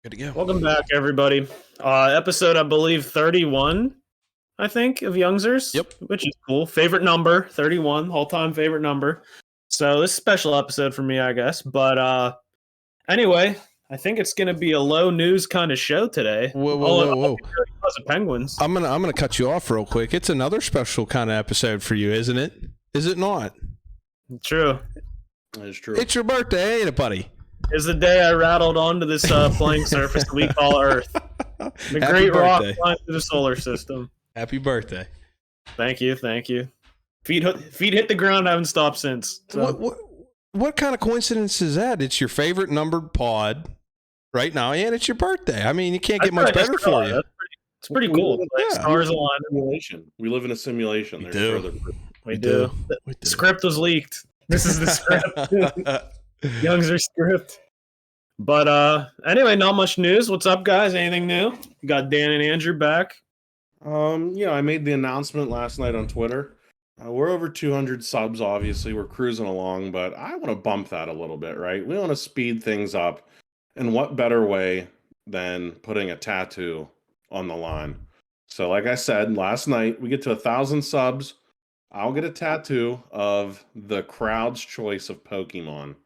Good to go. Welcome back, everybody. Episode, I believe, 31, I think, of Youngzers. Yep. Which is cool. Favorite number, 31, all-time favorite number. So this is a special episode for me, I guess. But anyway, I think it's going to be a low news kind of show today. Whoa. Because of Penguins. I'm gonna cut you off real quick. It's another special kind of episode for you, isn't it? Is it not? True. That is true. It's your birthday, ain't it, buddy? It's the day I rattled onto this playing surface that we call Earth. The Happy great rock birthday. flying through the solar system. Happy birthday. Thank you. Feet hit the ground. I haven't stopped since. So. What kind of coincidence is that? It's your favorite numbered pod right now, and it's your birthday. I mean, you can't get much better for you. It's pretty cool. Stars align. Simulation. We live in a simulation. We do. The script was leaked. This is the script. Youngzers script. But anyway, not much news. What's up, guys? Anything new? You got Dan and Andrew back. I made the announcement last night on Twitter. We're over 200 subs, obviously. We're cruising along, but I want to bump that a little bit, right? We want to speed things up. And what better way than putting a tattoo on the line? So like I said, last night, we get to 1,000 subs. I'll get a tattoo of the crowd's choice of Pokemon.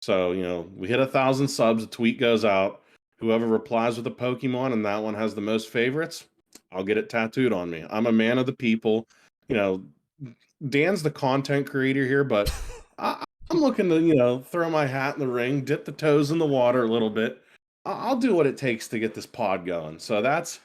So, we hit 1,000 subs, a tweet goes out. Whoever replies with a Pokemon and that one has the most favorites, I'll get it tattooed on me. I'm a man of the people. Dan's the content creator here, but I'm looking to, throw my hat in the ring, dip the toes in the water a little bit. I'll do what it takes to get this pod going. So that's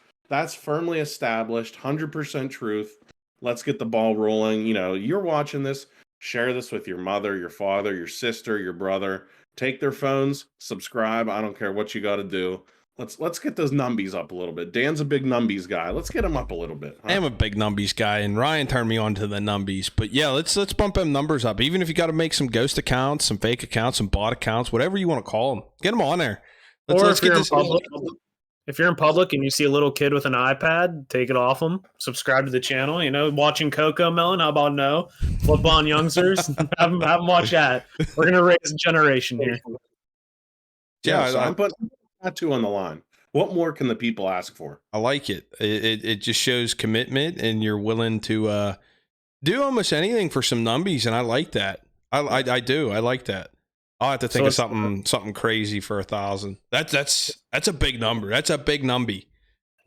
firmly established, 100% truth. Let's get the ball rolling. You're watching this. Share this with your mother, your father, your sister, your brother. Take their phones, subscribe. I don't care what you got to do. Let's get those numbies up a little bit. Dan's a big numbies guy. Let's get him up a little bit. Huh? I am a big numbies guy, and Ryan turned me on to the numbies. But yeah, let's bump them numbers up. Even if you got to make some ghost accounts, some fake accounts, some bot accounts, whatever you want to call them, get them on there. Let's get this. If you're in public and you see a little kid with an iPad, take it off them. Subscribe to the channel. Watching Coco Melon. How about no? Flip on Youngsters. have them watch that. We're gonna raise a generation here. Yeah, so I'm putting a tattoo on the line. What more can the people ask for? I like it. It just shows commitment, and you're willing to do almost anything for some numbies, and I like that. I do. I like that. I'll have to think of something crazy for 1,000. That's a big number. That's a big numby.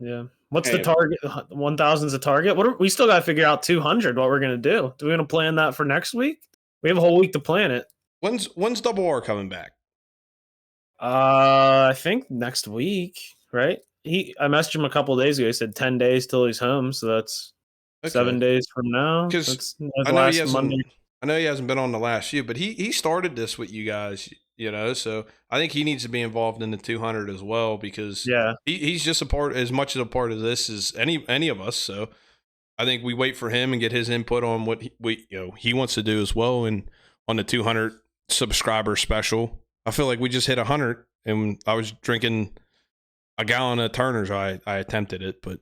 Yeah. What's the target? 1,000 is the target. We still got to figure out 200. What we're gonna do? Do we want to plan that for next week? We have a whole week to plan it. When's Double R coming back? I think next week, right? I messaged him a couple of days ago. He said 10 days till he's home, so that's 7 days from now. Because I know he hasn't been on the last few, but he started this with you guys, so I think he needs to be involved in the 200 as well, because he's just as much of a part of this as any of us. So I think we wait for him and get his input on what he wants to do as well. And on the 200 subscriber special, I feel like we just hit 100, and I was drinking a gallon of Turner's. I attempted it, but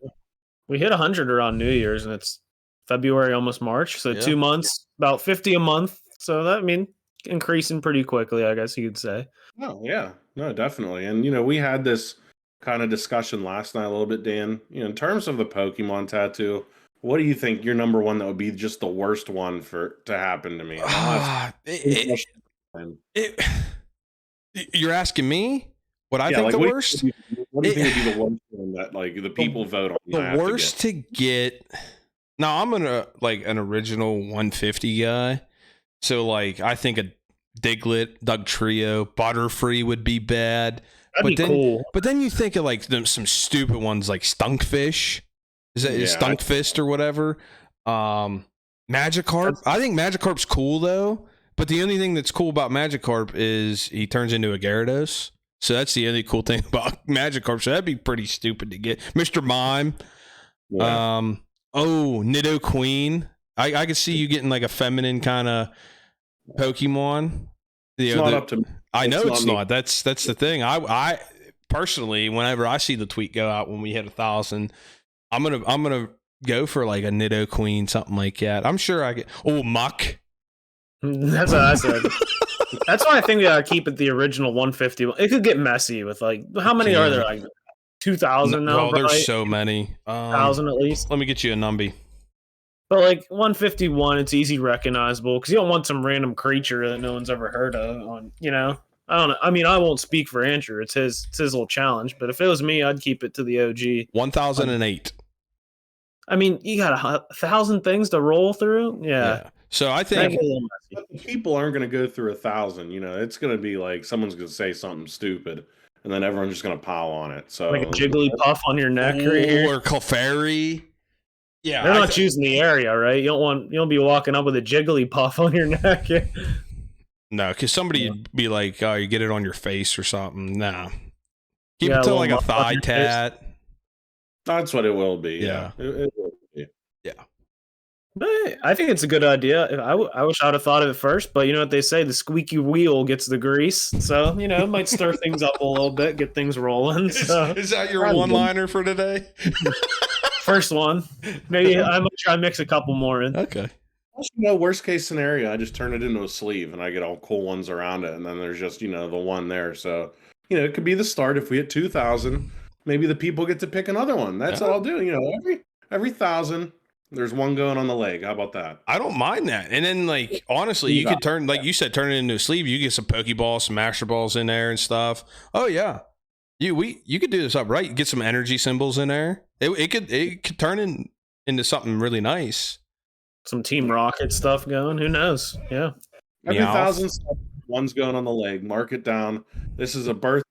we hit 100 around New Year's, and it's February, almost March. So 2 months, about 50 a month. So that, increasing pretty quickly, I guess you could say. Oh, yeah. No, definitely. And, we had this kind of discussion last night a little bit, Dan. In terms of the Pokemon tattoo, what do you think your number one that would be just the worst one to happen to me? You're asking me what I think the worst? What do you think would be the worst one that, the people vote on? The worst to get... Now, I'm an original 150 guy. So, I think a Diglett, Dugtrio, Butterfree would be bad. That'd be cool. But then you think of, some stupid ones like Stunkfish. Is Stunkfist or whatever? Magikarp. I think Magikarp's cool, though. But the only thing that's cool about Magikarp is he turns into a Gyarados. So that's the only cool thing about Magikarp. So that'd be pretty stupid to get. Mr. Mime. Yeah. Nidoqueen. I could see you getting a feminine kind of Pokemon. It's not up to me. I know it's not. That's the thing. I personally, whenever I see the tweet go out when we hit 1,000, I'm gonna go for a Nidoqueen, something like that. I'm sure I get Muck. That's what I said. That's why I think we gotta keep it the original 150. It could get messy with like how many are there? Like 2,000 now. Oh, there's so many. 1,000 at least. Let me get you a number. But like 151, it's easy recognizable because you don't want some random creature that no one's ever heard of. On I don't know. I mean, I won't speak for Andrew. It's his little challenge. But if it was me, I'd keep it to the OG. 1,008. I mean, you got 1,000 things to roll through. Yeah. So I think people aren't going to go through 1,000. It's going to be like someone's going to say something stupid, and then everyone's just going to pile on it. So like a Jigglypuff on your neck, right here, or Clefairy. Yeah, they're not choosing the area, right? You don't be walking up with a Jigglypuff on your neck. No, because somebody would be like, "Oh, you get it on your face or something." Nah, keep it to like a thigh tat. That's what it will be. Yeah. It will be. Yeah. I think it's a good idea. I wish I'd have thought of it first, but you know what they say: the squeaky wheel gets the grease. So it might stir things up a little bit, get things rolling. So. Is that your one-liner for today? First one. Maybe I might try to mix a couple more in. Okay. Worst case scenario, I just turn it into a sleeve and I get all cool ones around it, and then there's just the one there. So it could be the start. If we hit 2,000, maybe the people get to pick another one. That's what I'll do. Every 1,000. There's one going on the leg. How about that? I don't mind that. And then, like, honestly, you could turn, like you said, turn it into a sleeve. You get some Pokeballs, some Master Balls in there and stuff. Oh yeah, you could do this up right. Get some energy symbols in there. It could turn into something really nice. Some Team Rocket stuff going. Who knows? Yeah. Every 1,000, one's going on the leg. Mark it down. This is a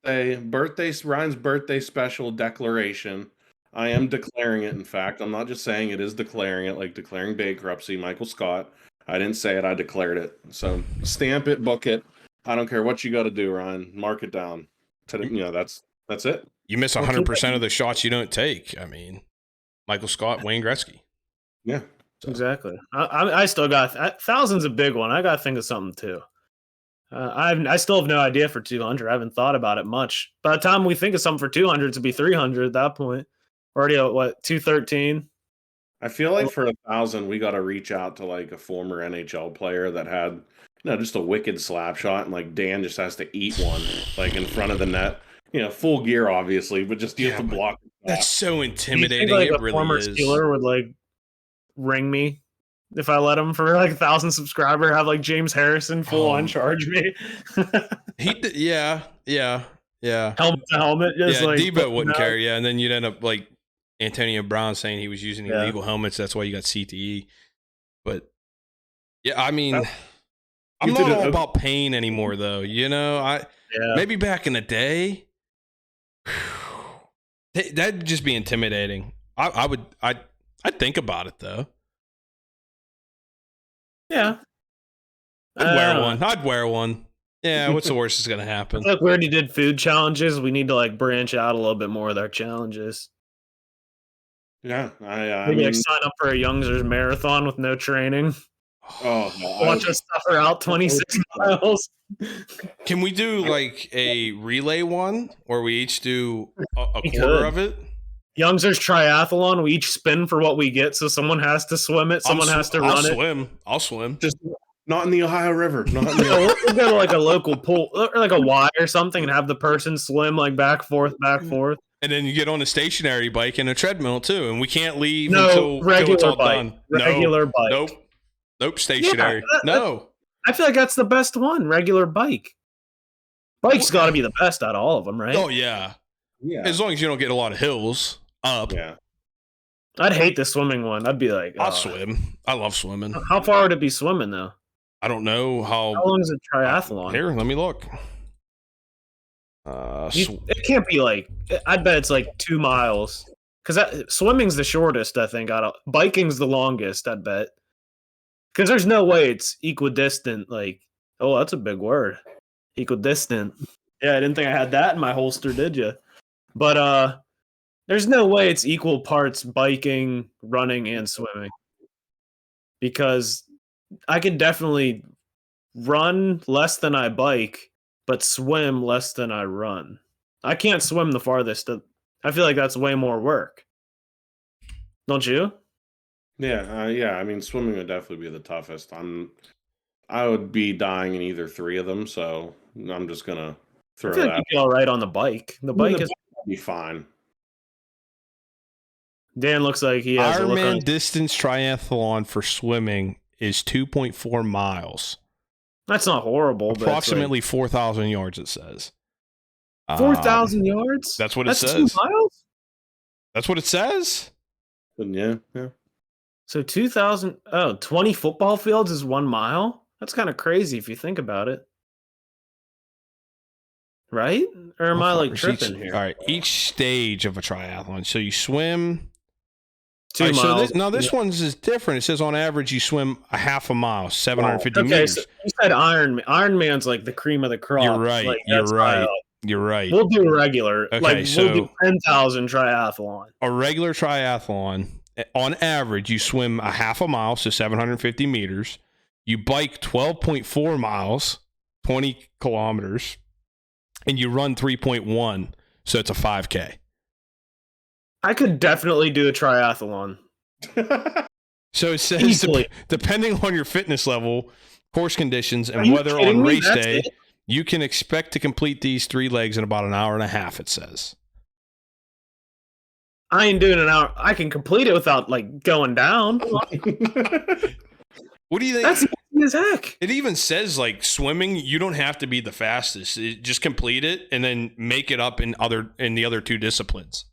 Ryan's birthday special declaration. I am declaring it, in fact. I'm not just saying it, is declaring it, like declaring bankruptcy, Michael Scott. I didn't say it, I declared it. So stamp it, book it. I don't care what you got to do, Ryan. Mark it down. That's it. You miss 100% of the shots you don't take. I mean, Michael Scott, Wayne Gretzky. Yeah. So. Exactly. I still got 1,000's a big one. I got to think of something too. I still have no idea for 200. I haven't thought about it much. By the time we think of something for 200, it'll be 300 at that point. Already at what, 213? I feel like for 1,000, we got to reach out to like a former NHL player that had, just a wicked slap shot, and like Dan just has to eat one like in front of the net. Full gear, obviously, but just you have to block. That's so intimidating. Like it really former is. Steeler would like ring me if I let him for like 1,000 subscriber. Have like James Harrison full on charge me. Yeah. Helmet to helmet. Just like Debo wouldn't care. Yeah, and then you'd end up like Antonio Brown saying he was using illegal helmets. That's why you got CTE. But yeah, I mean, I'm not all about pain anymore, though. Maybe back in the day, that'd just be intimidating. I'd think about it though. Yeah, I'd wear one. Yeah, what's the worst that's gonna happen? Look, we already did food challenges. We need to like branch out a little bit more with our challenges. Yeah, maybe like sign up for a Youngzers marathon with no training. Oh, watch us suffer out 26 miles. Can we do like a relay one, or we each do a quarter of it? Youngzers triathlon. We each spin for what we get, so someone has to swim it. Someone has to run it. I'll swim. Just not in the Ohio River. We'll go to like a local pool or like a Y or something, and have the person swim like back forth. And then you get on a stationary bike and a treadmill too, and we can't leave until it's all done. Regular bike. Nope. Stationary. No. I feel like that's the best one. Regular bike. Bike's got to be the best out of all of them, right? Oh yeah. As long as you don't get a lot of hills up. Yeah. I'd hate the swimming one. I'd be like, I'll swim. I love swimming. How far would it be swimming though? I don't know how long is a triathlon? Here, let me look. It can't be like. I bet it's like 2 miles. Because swimming's the shortest, I think. Biking's the longest, I bet. Because there's no way it's equidistant. Like, oh, that's a big word. Equidistant. Yeah, I didn't think I had that in my holster, did you? But there's no way it's equal parts biking, running, and swimming. Because I could definitely run less than I bike, but swim less than I run. I can't swim the farthest. I feel like that's way more work. Don't you? Yeah. I mean, swimming would definitely be the toughest. I would be dying in either 3 of them, so I'm just gonna throw I feel that. like you'd be all right on the bike. The bike is be fine. Dan looks like he has Ironman distance triathlon for swimming is 2.4 miles. That's not horrible. Approximately 4,000 yards, it says. 4,000 yards? That's what it says. 2 miles? That's what it says? Yeah. So 2,000, 20 football fields is 1 mile? That's kind of crazy if you think about it. Right? Or am I like tripping here? All right, each stage of a triathlon. So you swim... 2 miles. So this one's is different. It says on average you swim a half a mile, 750 meters. So you said Ironman's like the cream of the crop. You're right. Like, You're right. We'll do regular. Okay, we'll do 10,000 triathlon. A regular triathlon, on average, you swim a half a mile, so 750 meters. You bike 12.4 miles, 20 kilometers, and you run 3.1, so it's a 5K. I could definitely do a triathlon. So it says, depending on your fitness level, course conditions, and whether on race day, you can expect to complete these 3 legs in about an hour and a half, it says. I ain't doing an hour. I can complete it without, like, going down. What do you think? That's easy as heck. It even says, like, swimming, you don't have to be the fastest. Just complete it and then make it up in the other 2 disciplines.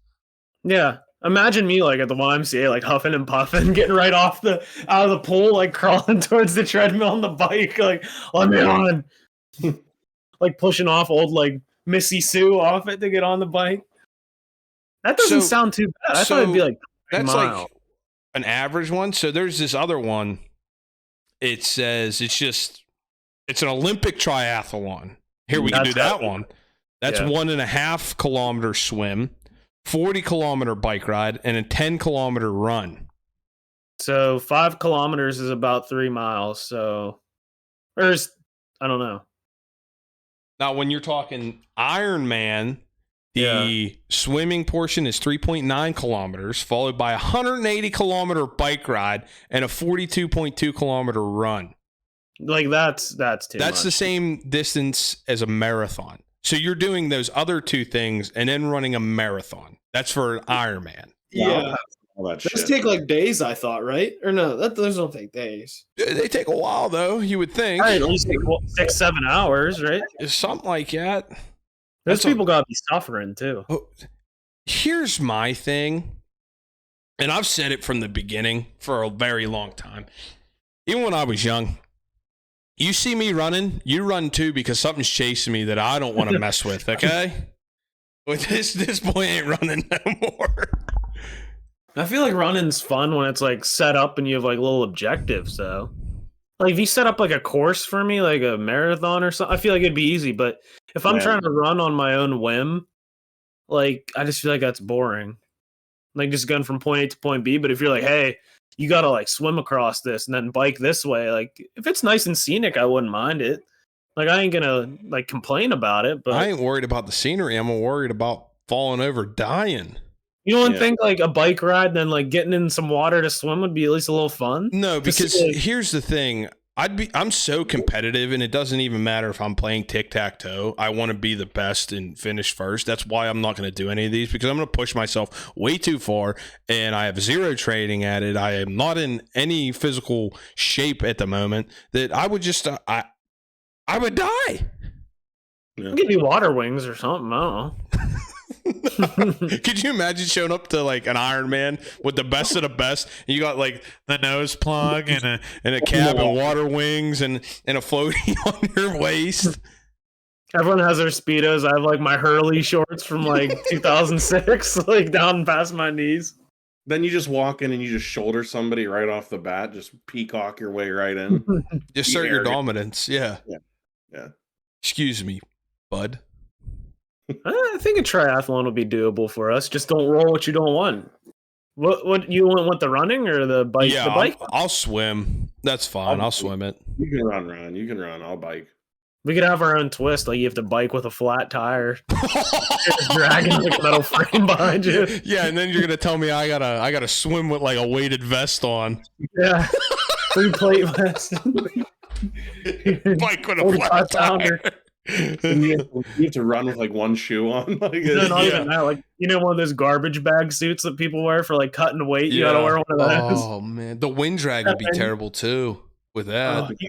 Yeah. Imagine me like at the YMCA, like huffing and puffing, getting right out of the pool, like crawling towards the treadmill on the bike, like, let me on. Like pushing off old like Missy Sue off it to get on the bike. That doesn't sound too bad. I thought it'd be like that's like an average one. So there's this other one. It says it's an Olympic triathlon. Here we can do that one. That's 1.5 kilometer swim, 40-kilometer bike ride, and a 10-kilometer run. So 5 kilometers is about 3 miles. So, I don't know. Now, when you're talking Ironman, the swimming portion is 3.9 kilometers, followed by a 180-kilometer bike ride and a 42.2-kilometer run. Like that's too much. That's the same distance as a marathon. So you're doing those other 2 things and then running a marathon. That's for an Ironman. Yeah. Those take like days, I thought, right? Or no, those don't take days. They take a while, though, you would think. Right, at least take 6-7 hours, right? Something like that. Those people got to be suffering, too. Oh, here's my thing, and I've said it from the beginning for a very long time. Even when I was young, you see me running, you run too because something's chasing me that I don't want to mess with, okay? But this boy ain't running no more. I feel like running's fun when it's like set up and you have like little objectives, though. Like if you set up like a course for me, like a marathon or something, I feel like it'd be easy. But if I'm trying to run on my own whim, like I just feel like that's boring. Like just going from point A to point B. But if you're like, hey, you got to like swim across this and then bike this way, like if it's nice and scenic, I wouldn't mind it. Like I ain't gonna like complain about it. But I ain't worried about the scenery. I'm worried about falling over, dying. You don't think like a bike ride, then like getting in some water to swim would be at least a little fun? No, because here's the thing. I'm so competitive, and it doesn't even matter if I'm playing tic-tac-toe. I want to be the best and finish first. That's why I'm not going to do any of these, because I'm going to push myself way too far, and I have zero training at it. I am not in any physical shape at the moment that I would just I would die. Yeah. Give you water wings or something. I don't know. Could you imagine showing up to like an Ironman with the best of the best, and you got like the nose plug and a cap and water wings and a floaty on your waist? Everyone has their Speedos. I have like my Hurley shorts from like 2006, like down past my knees. Then you just walk in and you just shoulder somebody right off the bat, just peacock your way right in. Just assert your dominance. Yeah. Excuse me, bud. I think a triathlon would be doable for us. Just don't roll what you don't want. What you want the running or the bike? Yeah, the bike? I'll swim. That's fine. I'll swim it. You can run. You can run. I'll bike. We could have our own twist. Like you have to bike with a flat tire, dragging like a metal frame behind you. Yeah, and then you're gonna tell me I gotta swim with like a weighted vest on. Yeah, 3-plate vest. Mike with a flat tire. You have to run with like one shoe on. Like, no, not even that. Like, one of those garbage bag suits that people wear for like cutting weight. You gotta wear one of those. Oh man, the wind drag would be terrible too with that. You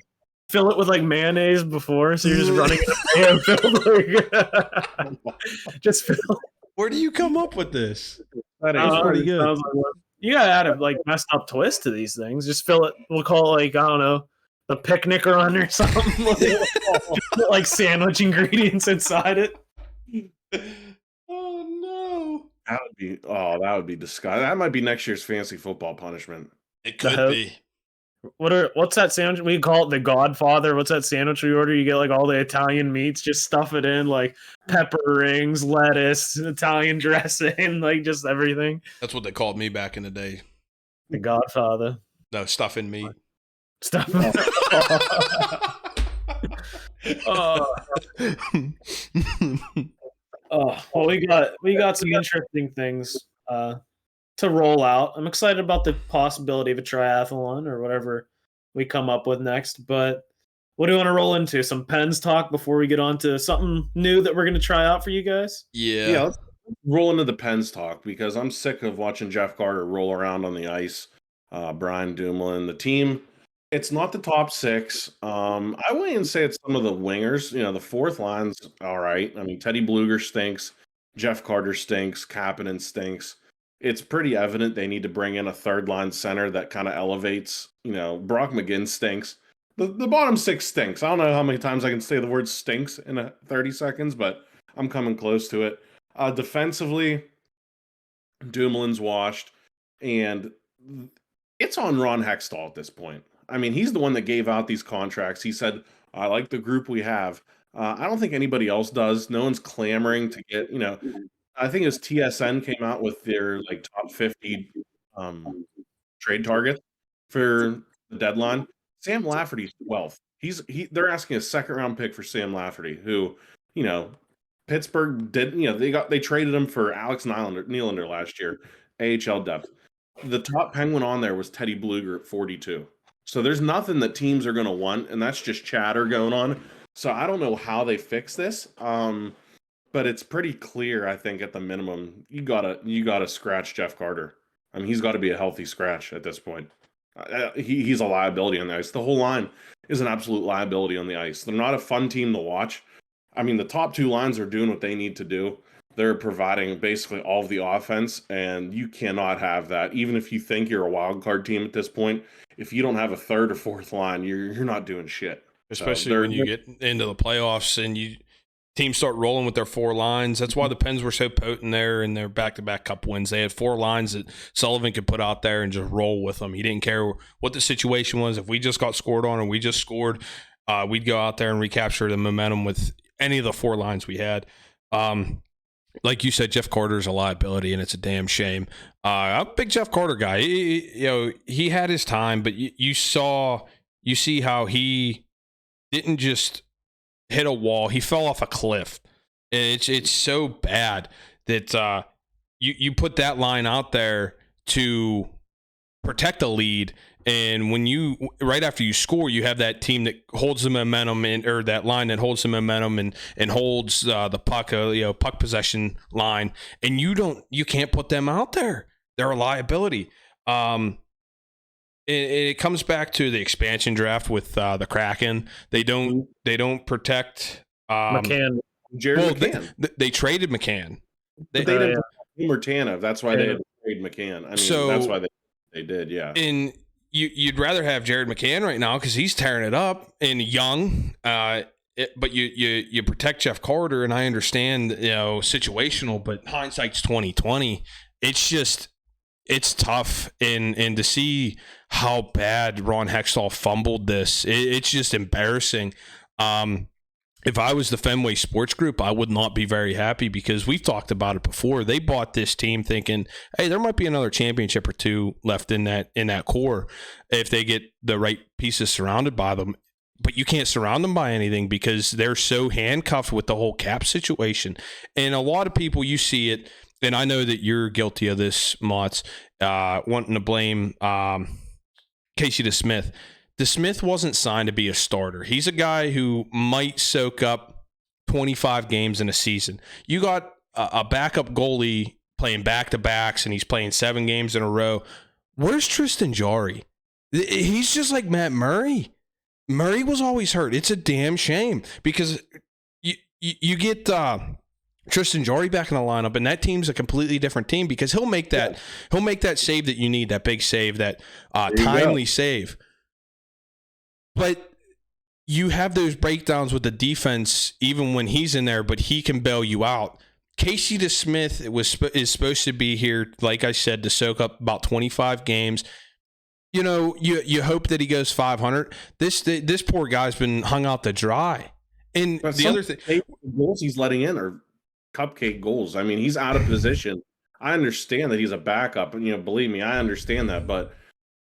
fill it with like mayonnaise before, so you're just running just fill. Where do you come up with this? That is pretty good. You gotta add a like messed up twist to these things. Just fill it. We'll call it like, I don't know, the picnic run or something. Like sandwich ingredients inside it. Oh no! That would be disgusting. That might be next year's fantasy football punishment. It could be. What's that sandwich? We call it the Godfather. What's that sandwich we order? You get like all the Italian meats, just stuff it in, like pepper rings, lettuce, Italian dressing, like just everything. That's what they called me back in the day. The Godfather. No, stuffing meat. Stuffing. Well, we got some interesting things to roll out. I'm excited about the possibility of a triathlon or whatever we come up with next. But what do you want to roll into? Some Pens talk before we get on to something new that we're going to try out for you guys? Yeah. Let's roll into the Pens talk because I'm sick of watching Jeff Carter roll around on the ice. Brian Dumoulin, the team. It's not the top six. I wouldn't even say it's some of the wingers. The fourth line's all right. I mean, Teddy Bluger stinks. Jeff Carter stinks. Kapanen stinks. It's pretty evident they need to bring in a third line center that kind of elevates. Brock McGinn stinks. The bottom six stinks. I don't know how many times I can say the word stinks in 30 seconds, but I'm coming close to it. Defensively, Dumoulin's washed, and it's on Ron Hextall at this point. I mean, he's the one that gave out these contracts. He said, I like the group we have. I don't think anybody else does. No one's clamoring to get, I think as TSN came out with their like top 50 trade targets for the deadline. Sam Lafferty's 12th. They're asking a second round pick for Sam Lafferty, who, Pittsburgh did, they traded him for Alex Nylander last year, AHL depth. The top Penguin on there was Teddy Bluger at 42. So there's nothing that teams are going to want, and that's just chatter going on. So I don't know how they fix this. But it's pretty clear, I think, at the minimum, you gotta scratch Jeff Carter. I mean, he's got to be a healthy scratch at this point. He's a liability on the ice. The whole line is an absolute liability on the ice. They're not a fun team to watch. I mean, the top two lines are doing what they need to do. They're providing basically all of the offense, and you cannot have that. Even if you think you're a wild card team at this point, if you don't have a third or fourth line, you're not doing shit. Especially when you get into the playoffs and teams start rolling with their four lines. That's why the Pens were so potent there in their back-to-back cup wins. They had four lines that Sullivan could put out there and just roll with them. He didn't care what the situation was. If we just got scored on and we just scored, we'd go out there and recapture the momentum with any of the four lines we had. Like you said, Jeff Carter's a liability, and it's a damn shame. I'm a big Jeff Carter guy. He had his time, but you see how he didn't just hit a wall. He fell off a cliff. It's so bad that you put that line out there to protect a lead, and when right after you score, you have that team that holds the momentum or that line that holds the momentum and holds the puck, puck possession line, and you can't put them out there. They're a liability. It comes back to the expansion draft with the Kraken. They don't protect McCann. McCann. They traded McCann. They didn't Tanev. That's why they had to trade McCann. I mean, that's why they did. Yeah. And you'd rather have Jared McCann right now because he's tearing it up and young. But you protect Jeff Carter, and I understand situational, but hindsight's 20/20. It's tough, and to see how bad Ron Hextall fumbled this, it's just embarrassing. If I was the Fenway Sports Group, I would not be very happy because we've talked about it before. They bought this team thinking, hey, there might be another championship or two left in that core if they get the right pieces surrounded by them. But you can't surround them by anything because they're so handcuffed with the whole cap situation. And a lot of people, you see it, and I know that you're guilty of this, Motts, wanting to blame Casey DeSmith. DeSmith wasn't signed to be a starter. He's a guy who might soak up 25 games in a season. You got a backup goalie playing back-to-backs, and he's playing 7 games in a row. Where's Tristan Jarry? He's just like Matt Murray. Murray was always hurt. It's a damn shame because you get Tristan Jarry back in the lineup, and that team's a completely different team because he'll make that save that you need, that big save, that timely save. But you have those breakdowns with the defense even when he's in there, but he can bail you out. Casey DeSmith is supposed to be here, like I said, to soak up about 25 games. You know, you hope that he goes 500. This poor guy's been hung out to dry. And the other thing, goals he's letting in are cupcake goals. I mean, he's out of position. I understand that he's a backup, and believe me, I understand that. But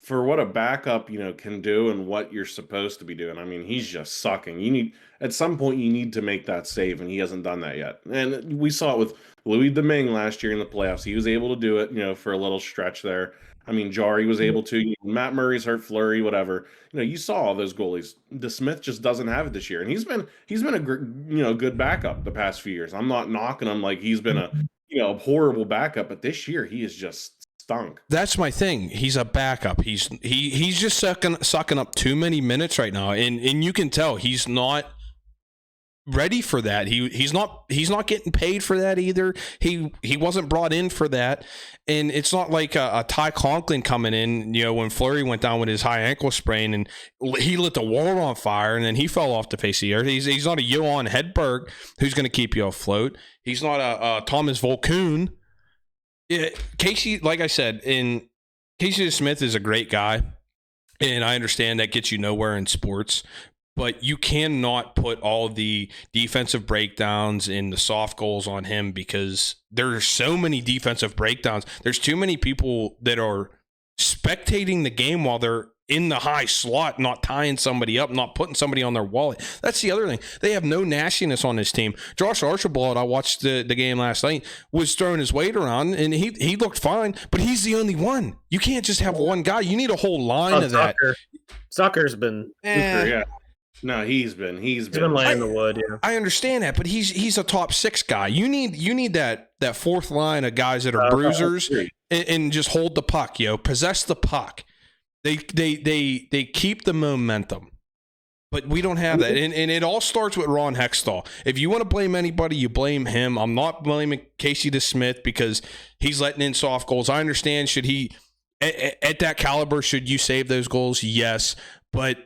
for what a backup, can do and what you're supposed to be doing, I mean, he's just sucking. At some point, you need to make that save, and he hasn't done that yet. And we saw it with Louis Domingue last year in the playoffs. He was able to do it, for a little stretch there. I mean, Jarry was able to. Matt Murray's hurt, Fleury, whatever. You saw all those goalies. DeSmith just doesn't have it this year, and he's been a good backup the past few years. I'm not knocking him like he's been a horrible backup, but this year he is just stunk. That's my thing. He's a backup. He's just sucking up too many minutes right now, and you can tell he's not ready for that. He's not getting paid for that either. He wasn't brought in for that, and it's not like a Ty Conklin coming in. When Fleury went down with his high ankle sprain and he lit the world on fire, and then he fell off the face of the earth. He's not a Johan Hedberg who's going to keep you afloat. He's not a Thomas Volkun. Casey, like I said, Casey DeSmith is a great guy, and I understand that gets you nowhere in sports. But you cannot put all the defensive breakdowns and the soft goals on him because there are so many defensive breakdowns. There's too many people that are spectating the game while they're in the high slot, not tying somebody up, not putting somebody on their wallet. That's the other thing. They have no nastiness on this team. Josh Archibald, I watched the game last night, was throwing his weight around, and he looked fine, but he's the only one. You can't just have one guy. You need a whole line of that. Zucker's been super, yeah. No, he's been laying the wood. Yeah, I understand that, but he's a top 6 guy. You need that fourth line of guys that are bruisers and just hold the puck, possess the puck. They keep the momentum, but we don't have that, and it all starts with Ron Hextall. If you want to blame anybody, you blame him. I'm not blaming Casey DeSmith because he's letting in soft goals. I understand. Should he at that caliber? Should you save those goals? Yes, but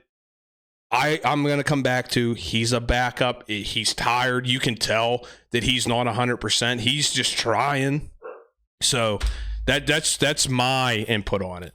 I'm going to come back to he's a backup. He's tired. You can tell that he's not 100%. He's just trying. So that's my input on it.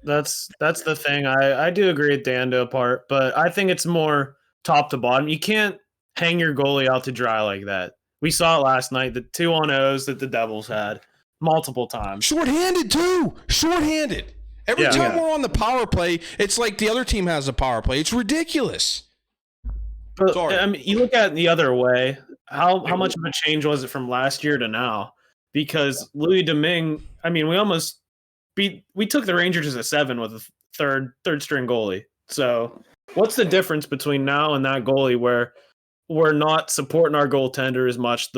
That's the thing. I do agree with Dando part, but I think it's more top to bottom. You can't hang your goalie out to dry like that. We saw it last night, the 2-on-0s that the Devils had multiple times. Short-handed too. Short-handed. Every time we're on the power play, it's like the other team has a power play. It's ridiculous. But, sorry. I mean, you look at it the other way. How much of a change was it from last year to now? Because Louis Domingue, I mean, we took the Rangers as a 7 with a third string goalie. So what's the difference between now and that goalie where we're not supporting our goaltender as much?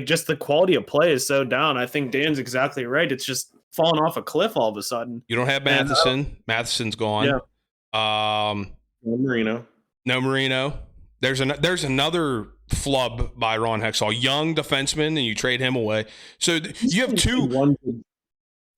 Just the quality of play is so down. I think Dan's exactly right. It's just falling off a cliff all of a sudden. You don't have Matheson. Matheson's gone. Yeah. No Marino. No Marino. There's another flub by Ron Hextall, young defenseman, and you trade him away. So you have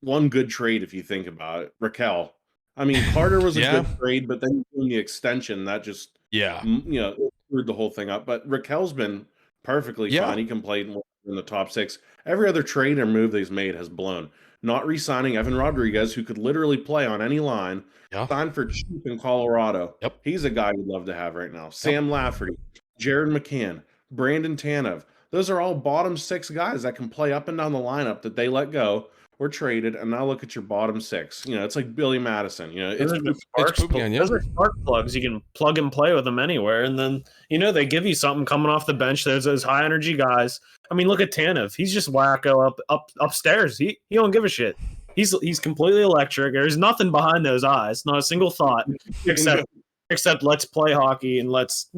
one good trade if you think about it. Raquel. I mean, Carter was a good trade, but then doing the extension that just screwed the whole thing up. But Raquel's been perfectly fine. He can play in the top 6. Every other trade or move that he's made has blown. Not re-signing Evan Rodriguez, who could literally play on any line. Signed for cheap in Colorado. Yep. He's a guy we'd love to have right now. Sam Lafferty, Jared McCann, Brandon Tanev. Those are all bottom 6 guys that can play up and down the lineup that they let go or traded. And now look at your bottom 6. It's like Billy Madison. Those are spark plugs. You can plug and play with them anywhere. And then, they give you something coming off the bench. There's those high energy guys. I mean, look at Tanev. He's just wacko upstairs. He don't give a shit. He's completely electric. There's nothing behind those eyes. Not a single thought except except let's play hockey and let's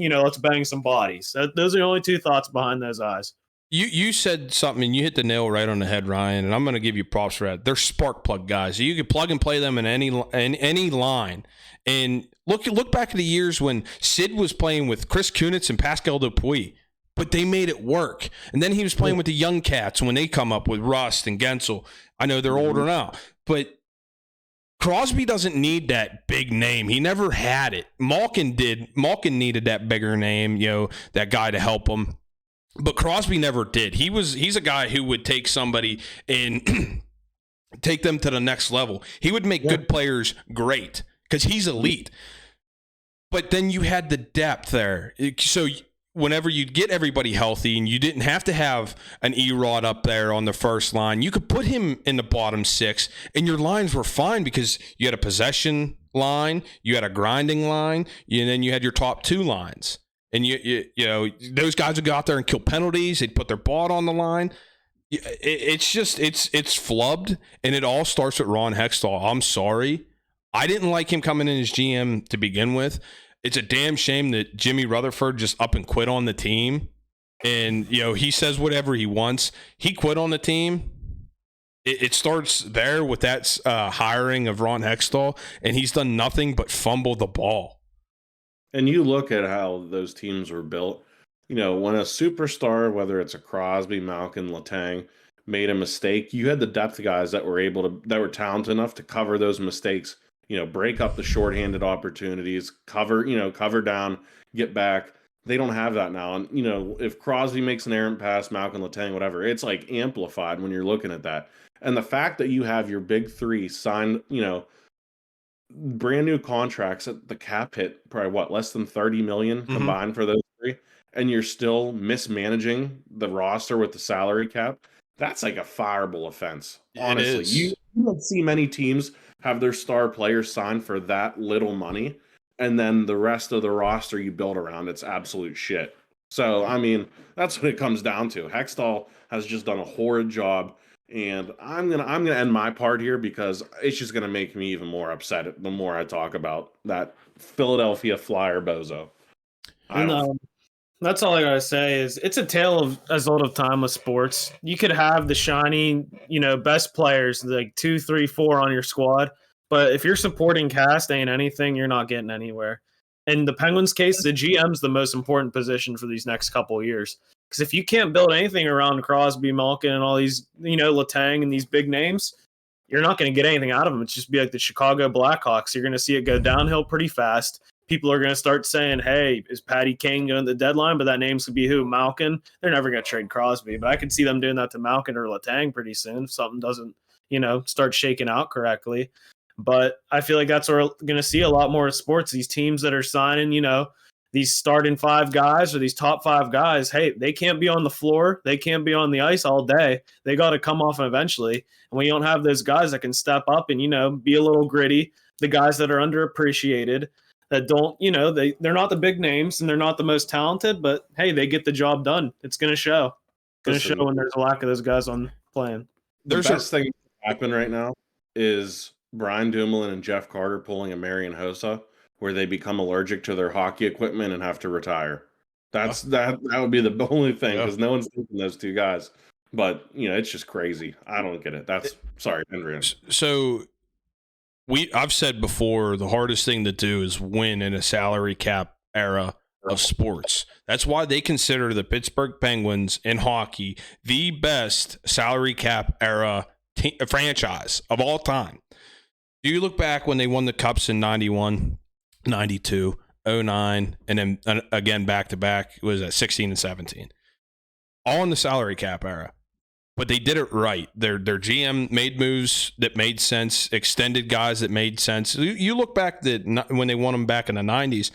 bang some bodies. Those are the only two thoughts behind those eyes. You said something and you hit the nail right on the head, Ryan, and I'm going to give you props for that. They're spark plug guys. You can plug and play them in any line. And look back at the years when Sid was playing with Chris Kunitz and Pascal Dupuis, but they made it work. And then he was playing with the young cats when they come up with Rust and Gensel. I know they're older now, but Crosby doesn't need that big name. He never had it. Malkin did. Malkin needed that bigger name, that guy to help him. But Crosby never did. He's a guy who would take somebody and take them to the next level. He would make good players great because he's elite. But then you had the depth there. So whenever you'd get everybody healthy and you didn't have to have an E-Rod up there on the first line, you could put him in the bottom six and your lines were fine because you had a possession line, you had a grinding line, and then you had your top two lines. And you those guys would go out there and kill penalties. They'd put their bot on the line. It's flubbed, and it all starts with Ron Hextall. I'm sorry, I didn't like him coming in as GM to begin with. It's a damn shame that Jimmy Rutherford just up and quit on the team. And he says whatever he wants. He quit on the team. It starts there with that hiring of Ron Hextall, and he's done nothing but fumble the ball. And you look at how those teams were built. When a superstar, whether it's a Crosby, Malkin, Letang, made a mistake, you had the depth guys that were talented enough to cover those mistakes. Break up the shorthanded opportunities, cover down, get back. They don't have that now. And if Crosby makes an errant pass, Malkin, Letang, whatever, it's like amplified when you're looking at that. And the fact that you have your big three signed, brand new contracts at the cap hit probably less than 30 million combined for those three, and you're still mismanaging the roster with the salary cap. That's like a fireable offense. Honestly, you don't see many teams have their star players signed for that little money, and then the rest of the roster you build around it's absolute shit. So I mean, that's what it comes down to. Hextall has just done a horrid job. And I'm gonna end my part here because it's just gonna make me even more upset the more I talk about that Philadelphia Flyer bozo. That's all I gotta say is it's a tale of as old of time with sports. You could have the shiny, best players like 2, 3, 4 on your squad, but if your supporting cast ain't anything, you're not getting anywhere. In the Penguins' case, the GM's the most important position for these next couple of years. Because if you can't build anything around Crosby, Malkin, and all these, Letang and these big names, you're not going to get anything out of them. It's just be like the Chicago Blackhawks. You're going to see it go downhill pretty fast. People are going to start saying, hey, is Patty Kane going to the deadline? But that name's going to be who? Malkin? They're never going to trade Crosby. But I could see them doing that to Malkin or Letang pretty soon if something doesn't, start shaking out correctly. But I feel like that's where we're going to see a lot more of sports. These teams that are signing, these starting 5 guys or these top 5 guys, hey, they can't be on the floor. They can't be on the ice all day. They got to come off eventually. And when you don't have those guys that can step up and, be a little gritty, the guys that are underappreciated, that don't, they're not the big names and they're not the most talented, but hey, they get the job done. It's going to show. It's going to show when there's a lack of those guys on playing. The best thing that happen right now is Brian Dumoulin and Jeff Carter pulling a Marian Hossa, where they become allergic to their hockey equipment and have to retire. That would be the only thing because no one's thinking those two guys. But it's just crazy. I don't get it. Sorry, Andrea. So I've said before, the hardest thing to do is win in a salary cap era of sports. That's why they consider the Pittsburgh Penguins in hockey the best salary cap era franchise of all time. Do you look back when they won the Cups in 91? 92, 09, and then again back-to-back, was at 16 and 17. All in the salary cap era. But they did it right. Their GM made moves that made sense, extended guys that made sense. You look back when they won them back in the 90s,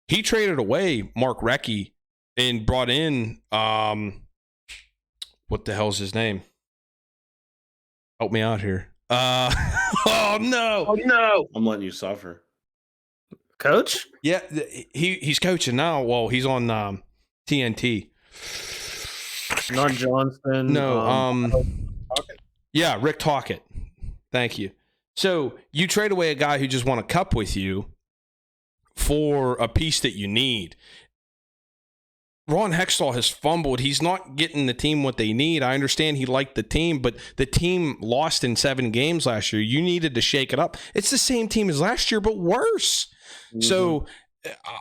he traded away Mark Recchi and brought in, what the hell's his name? Help me out here. Oh, no. I'm letting you suffer. Coach? Yeah, he's coaching now. Well, he's on TNT. Not Johnston. No, yeah, Rick Tocchet. Thank you. So you trade away a guy who just won a cup with you for a piece that you need. Ron Hextall has fumbled. He's not getting the team what they need. I understand he liked the team, but the team lost in 7 games last year. You needed to shake it up. It's the same team as last year, but worse. Mm-hmm. So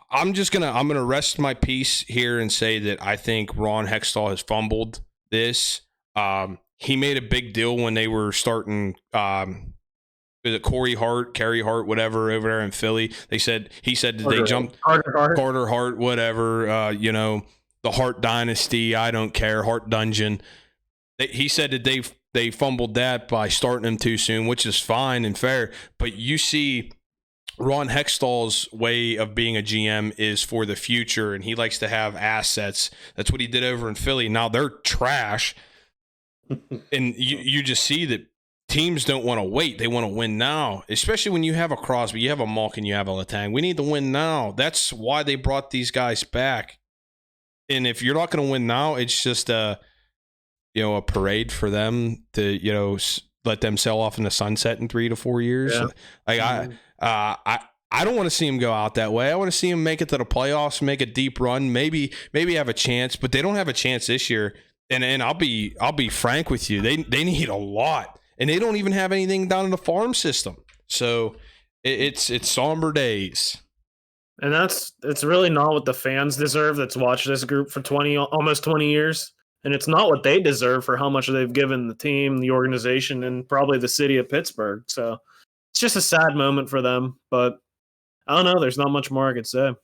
I'm gonna rest my piece here and say that I think Ron Hextall has fumbled this. He made a big deal when they were starting. Is it Carey Hart, whatever, over there in Philly? He said that they jumped Carter Hart, whatever. The Hart Dynasty. I don't care. Hart Dungeon. He said that they fumbled that by starting him too soon, which is fine and fair. But you see, Ron Hextall's way of being a GM is for the future, and he likes to have assets. That's what he did over in Philly. Now they're trash, and you just see that. Teams don't want to wait. They want to win now, especially when you have a Crosby, you have a Malkin, you have a Letang. We need to win now. That's why they brought these guys back. And if you're not going to win now, it's just a parade for them to, let them sell off in the sunset in 3 to 4 years. Yeah. I don't want to see them go out that way. I want to see them make it to the playoffs, make a deep run, maybe have a chance, but they don't have a chance this year. And I'll be frank with you. They need a lot. And they don't even have anything down in the farm system. So it's somber days. And it's really not what the fans deserve that's watched this group for almost 20 years. And it's not what they deserve for how much they've given the team, the organization, and probably the city of Pittsburgh. So it's just a sad moment for them. But I don't know. There's not much more I could say.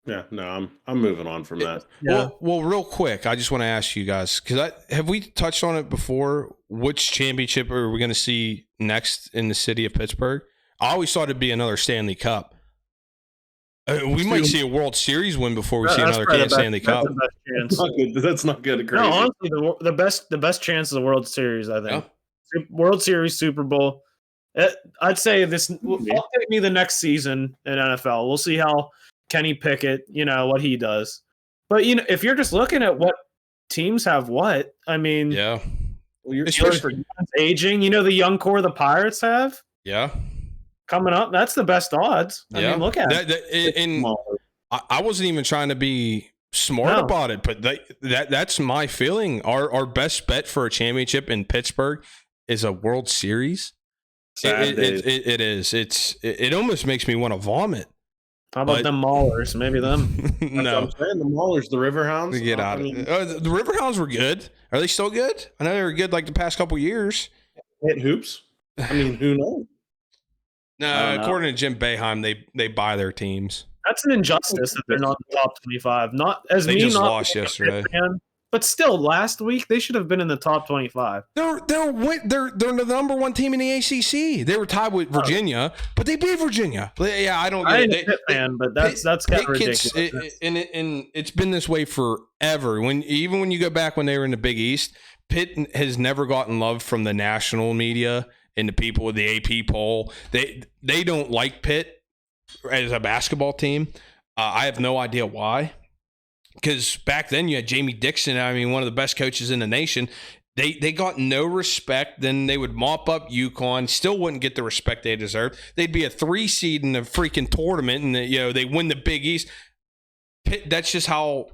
Yeah, no, I'm moving on from that. Yeah. Well, real quick, I just want to ask you guys, because have we touched on it before? Which championship are we going to see next in the city of Pittsburgh? I always thought it'd be another Stanley Cup. We might see a World Series win before we see another Stanley Cup. That's not good. No, honestly, the best chance is the World Series. I think World Series, Super Bowl. I'd say this. I'll take me the next season in NFL. We'll see how Kenny Pickett, what he does. But if you're just looking at what teams have, I mean, yeah, you're for aging. The young core the Pirates have. Yeah. Coming up, that's the best odds. I mean, look at it. I wasn't even trying to be smart about it, but that's my feeling. Our best bet for a championship in Pittsburgh is a World Series. It is. It almost makes me want to vomit. How about them Maulers? Maybe them. No, I'm saying the Maulers, the Riverhounds. Get out of it. The Riverhounds were good. Are they still good? I know they were good like the past couple years. Hit hoops. I mean, who knows? No, according to Jim Boeheim, they buy their teams. That's an injustice that they're not in the top 25. Not as they me, just not lost yesterday. Fan, but still, last week they should have been in the top 25. They're the number one team in the ACC. They were tied with Virginia, but they beat Virginia. Yeah, I don't get it. Fan, but that's kind of ridiculous. And it's been this way forever. Even when you go back when they were in the Big East, Pitt has never gotten love from the national media and the people with the AP poll. They don't like Pitt as a basketball team. I have no idea why. Because back then you had Jamie Dixon, one of the best coaches in the nation. They got no respect. Then they would mop up UConn, still wouldn't get the respect they deserved. They'd be a 3 seed in the freaking tournament, and they win the Big East. Pitt, that's just how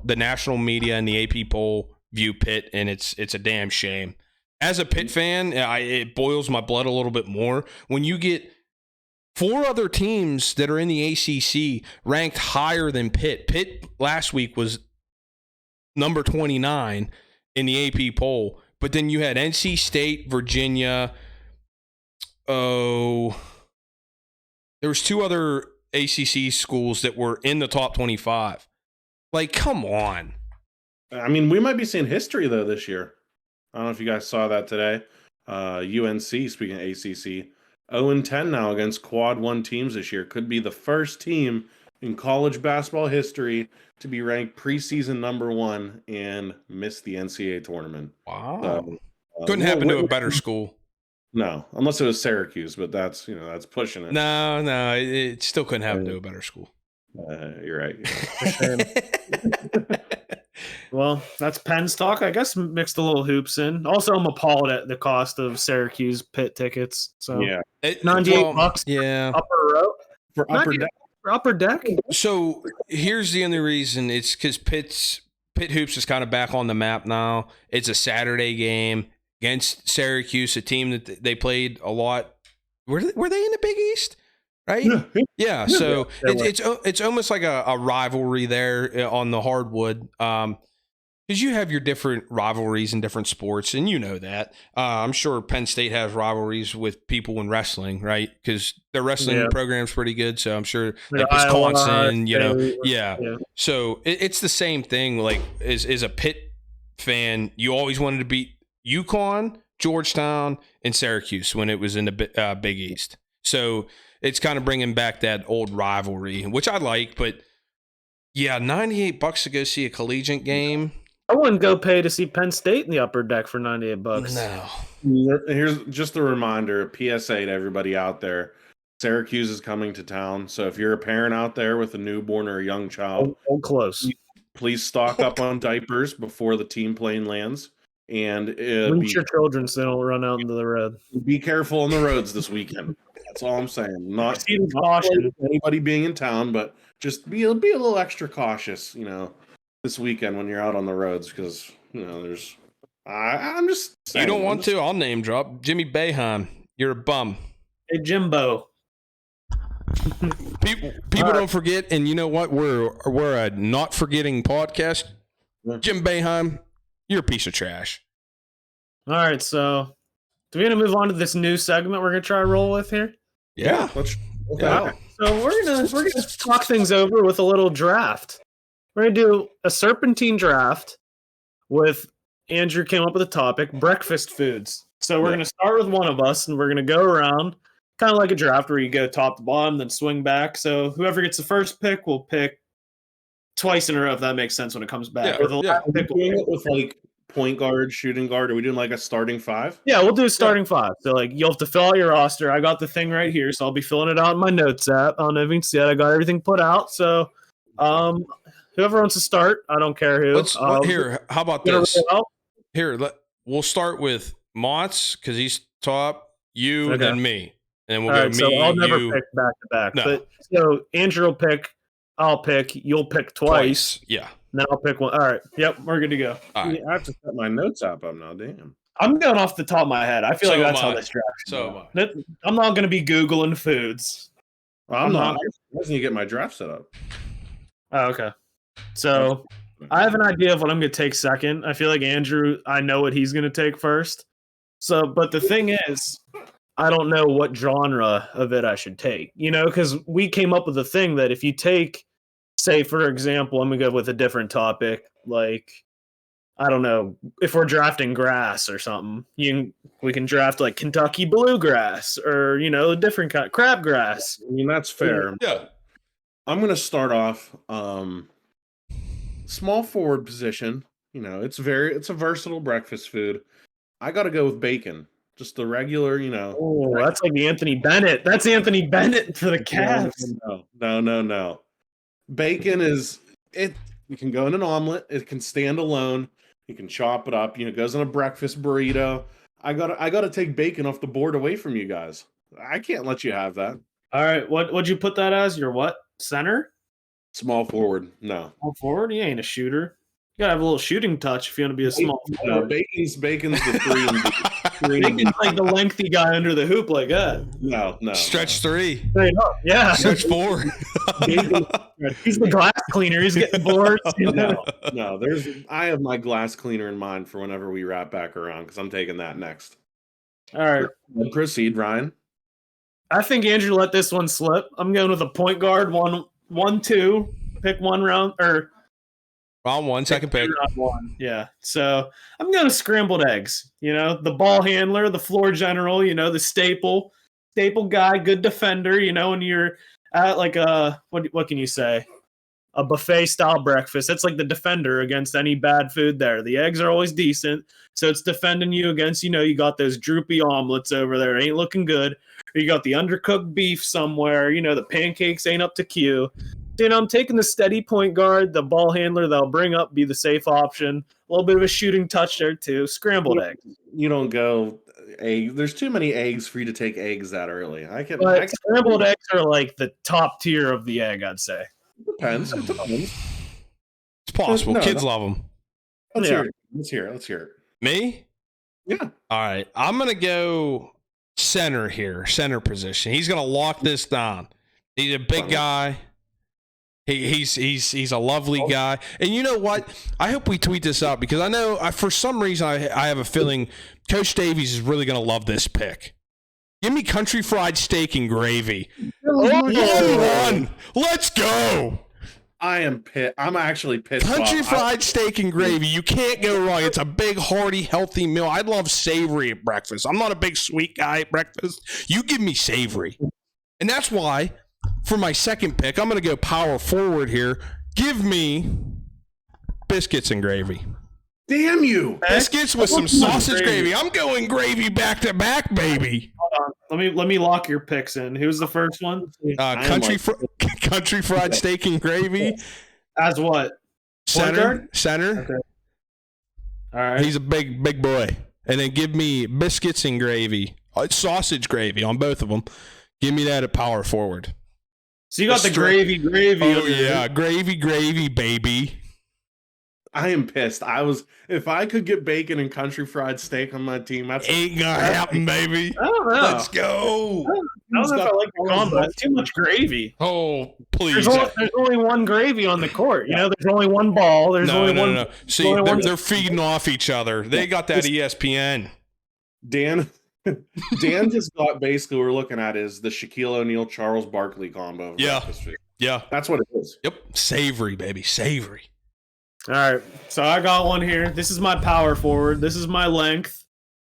the national media and the AP poll view Pitt, and it's a damn shame. As a Pitt fan, it boils my blood a little bit more when you get 4 other teams that are in the ACC ranked higher than Pitt. Pitt last week was number 29 in the AP poll, but then you had NC State, Virginia. There was 2 other ACC schools that were in the top 25. Like, come on. I mean, we might be seeing history, though, this year. I don't know if you guys saw that today. UNC, speaking of ACC, 0-10 now against Quad 1 teams this year. Could be the first team in college basketball history to be ranked preseason number 1 and miss the NCAA tournament. Wow. So, couldn't happen to a better school. No, unless it was Syracuse, but that's pushing it. No, it still couldn't happen to a better school. You're right. Well, that's Penn's talk. I guess mixed a little hoops in. Also, I'm appalled at the cost of Syracuse Pitt tickets. So yeah, $98. Yeah, upper row for upper deck. Upper Deck? So here's the only reason. It's because Pitt Hoops is kind of back on the map now. It's a Saturday game against Syracuse, a team that they played a lot. Were they in the Big East? Right? Yeah. So it's almost like a rivalry there on the hardwood. Because you have your different rivalries in different sports, and you know that. I'm sure Penn State has rivalries with people in wrestling, right? Because their wrestling program's pretty good, so I'm sure like Wisconsin, yeah. So it's the same thing. Like, as a Pitt fan, you always wanted to beat UConn, Georgetown, and Syracuse when it was in the Big East. So it's kind of bringing back that old rivalry, which I like. But yeah, $98 to go see a collegiate game. I wouldn't go pay to see Penn State in the Upper Deck for $98. No. Here's just a reminder, PSA to everybody out there. Syracuse is coming to town, so if you're a parent out there with a newborn or a young child, close. Please stock up on diapers before the team plane lands. And reach your children so they don't run out into the road. Be careful on the roads this weekend. That's all I'm saying. Not caution anybody being in town, but just be a little extra cautious, this weekend when you're out on the roads, because there's. I'm just saying. You don't want to? I'll name drop Jimmy Boeheim. You're a bum. Hey, Jimbo. People don't forget, and you know what? We're a not forgetting podcast. Yeah. Jim Boeheim, you're a piece of trash. All right, so do we want to move on to this new segment we're gonna try to roll with here? Yeah. Let's So we're gonna talk things over with a little draft. We're going to do a serpentine draft with Andrew came up with a topic, breakfast foods. So we're going to start with one of us, and we're going to go around, kind of like a draft where you go top to bottom, then swing back. So whoever gets the first pick will pick twice in a row, if that makes sense when it comes back. Or the last pick with like point guard, shooting guard. Are we doing like a starting five? Yeah, we'll do a starting five. So like you'll have to fill out your roster. I got the thing right here, so I'll be filling it out in my notes app. I don't know if you can see it. I got everything put out. So whoever wants to start, I don't care who. Here, how about this? Here, we'll start with Mott's because he's top, you, then me. And we'll go me, so I'll never you. pick back to back. No. But so Andrew will pick, I'll pick, you'll pick twice. Yeah. Then I'll pick one. All right. Yep, we're good to go. All right. I have to set my notes up now. Damn. I'm going off the top of my head. I feel like that's how this draft. So I'm not going to be Googling foods. Well, I'm not. I was going to get my draft set up. Oh, okay. So I have an idea of what I'm going to take second. I feel like Andrew, I know what he's going to take first. So, but the thing is, I don't know what genre of it I should take, because we came up with a thing that if you take, say, for example, I'm going to go with a different topic, like, I don't know, if we're drafting grass or something, we can draft like Kentucky bluegrass or, a different kind, crabgrass. I mean, that's fair. Yeah. I'm going to start off small forward position. It's a versatile breakfast food. I got to go with bacon. Just the regular, Oh, that's like Anthony Bennett. That's Anthony Bennett for the Cavs. No. Bacon is it. You can go in an omelet. It can stand alone. You can chop it up. It goes in a breakfast burrito. I gotta take bacon off the board away from you guys. I can't let you have that. All right. What'd you put that as? Your what? Center? Small forward. No. Small forward? You ain't a shooter. You gotta have a little shooting touch if you want to be a small forward. No, bacon's the three. Bacon's like the lengthy guy under the hoop like that. No. Stretch three. Yeah. Stretch four. He's the glass cleaner. He's getting bored. No. I have my glass cleaner in mind for whenever we wrap back around because I'm taking that next. All right. Proceed, Ryan. I think Andrew let this one slip. I'm going with a point guard, 1-2. Pick one round or round one, second pick. Round one. Yeah. So I'm going to scrambled eggs. The ball handler, the floor general, the staple guy, good defender, when you're at like what can you say? A buffet style breakfast. That's like the defender against any bad food there. The eggs are always decent. So it's defending you against, you got those droopy omelets over there. Ain't looking good. Or you got the undercooked beef somewhere. The pancakes ain't up to Q. I'm taking the steady point guard, the ball handler that'll bring up, be the safe option. A little bit of a shooting touch there too. Scrambled egg. You don't go egg. There's too many eggs for you to take eggs that early. Scrambled eggs are like the top tier of the egg, I'd say. Depends. It depends. It's possible. Kids love them. Let's hear it. Let's hear it. Me? Yeah. All right. I'm gonna go center here, center position. He's gonna lock this down. He's a big guy. He's a lovely guy. And you know what? I hope we tweet this out because I know for some reason I have a feeling Coach Davies is really going to love this pick. Give me country fried steak and gravy. Let's go. I am pissed. I'm actually pissed. Country fried steak and gravy. You can't go wrong. It's a big, hearty, healthy meal. I love savory at breakfast. I'm not a big sweet guy at breakfast. You give me savory. And that's why, for my second pick, I'm going to go power forward here. Give me biscuits and gravy. Damn you. Biscuits with some sausage gravy. I'm going gravy back to back, baby. Hold on. Let me lock your picks in. Who's the first one? Country fried steak and gravy. As what? Center. Okay. All right. He's a big boy. And then give me biscuits and gravy. Sausage gravy on both of them. Give me that at power forward. So you got the gravy. Oh, yeah. Gravy, baby. I am pissed. If I could get bacon and country fried steak on my team, that's ain't gonna happen, baby. I don't know. Let's go. I don't know if I like the combo. That's too much gravy. Oh, please. There's only one gravy on the court. You know, there's only one ball. There's only one. No. See, they're feeding off each other. They got that ESPN. Dan just got basically what we're looking at is the Shaquille O'Neal Charles Barkley combo. Yeah. That's what it is. Yep. Savory, baby. Savory. All right. So I got one here. This is my power forward. This is my length.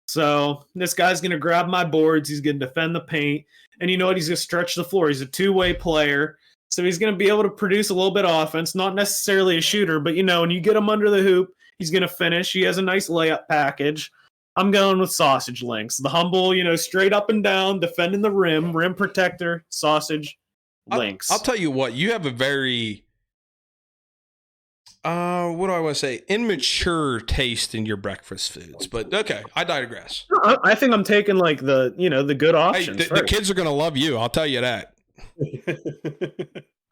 So this guy's going to grab my boards. He's going to defend the paint. And you know what? He's going to stretch the floor. He's a two-way player. So he's going to be able to produce a little bit of offense. Not necessarily a shooter, but, you know, when you get him under the hoop, he's going to finish. He has a nice layup package. I'm going with sausage links. The humble, you know, straight up and down, defending the rim protector, sausage links. I'll tell you what. You have a very... what do I want to say? Immature taste in your breakfast foods, but okay, I digress. I think I'm taking like the good options. Hey, the kids are gonna love you. I'll tell you that.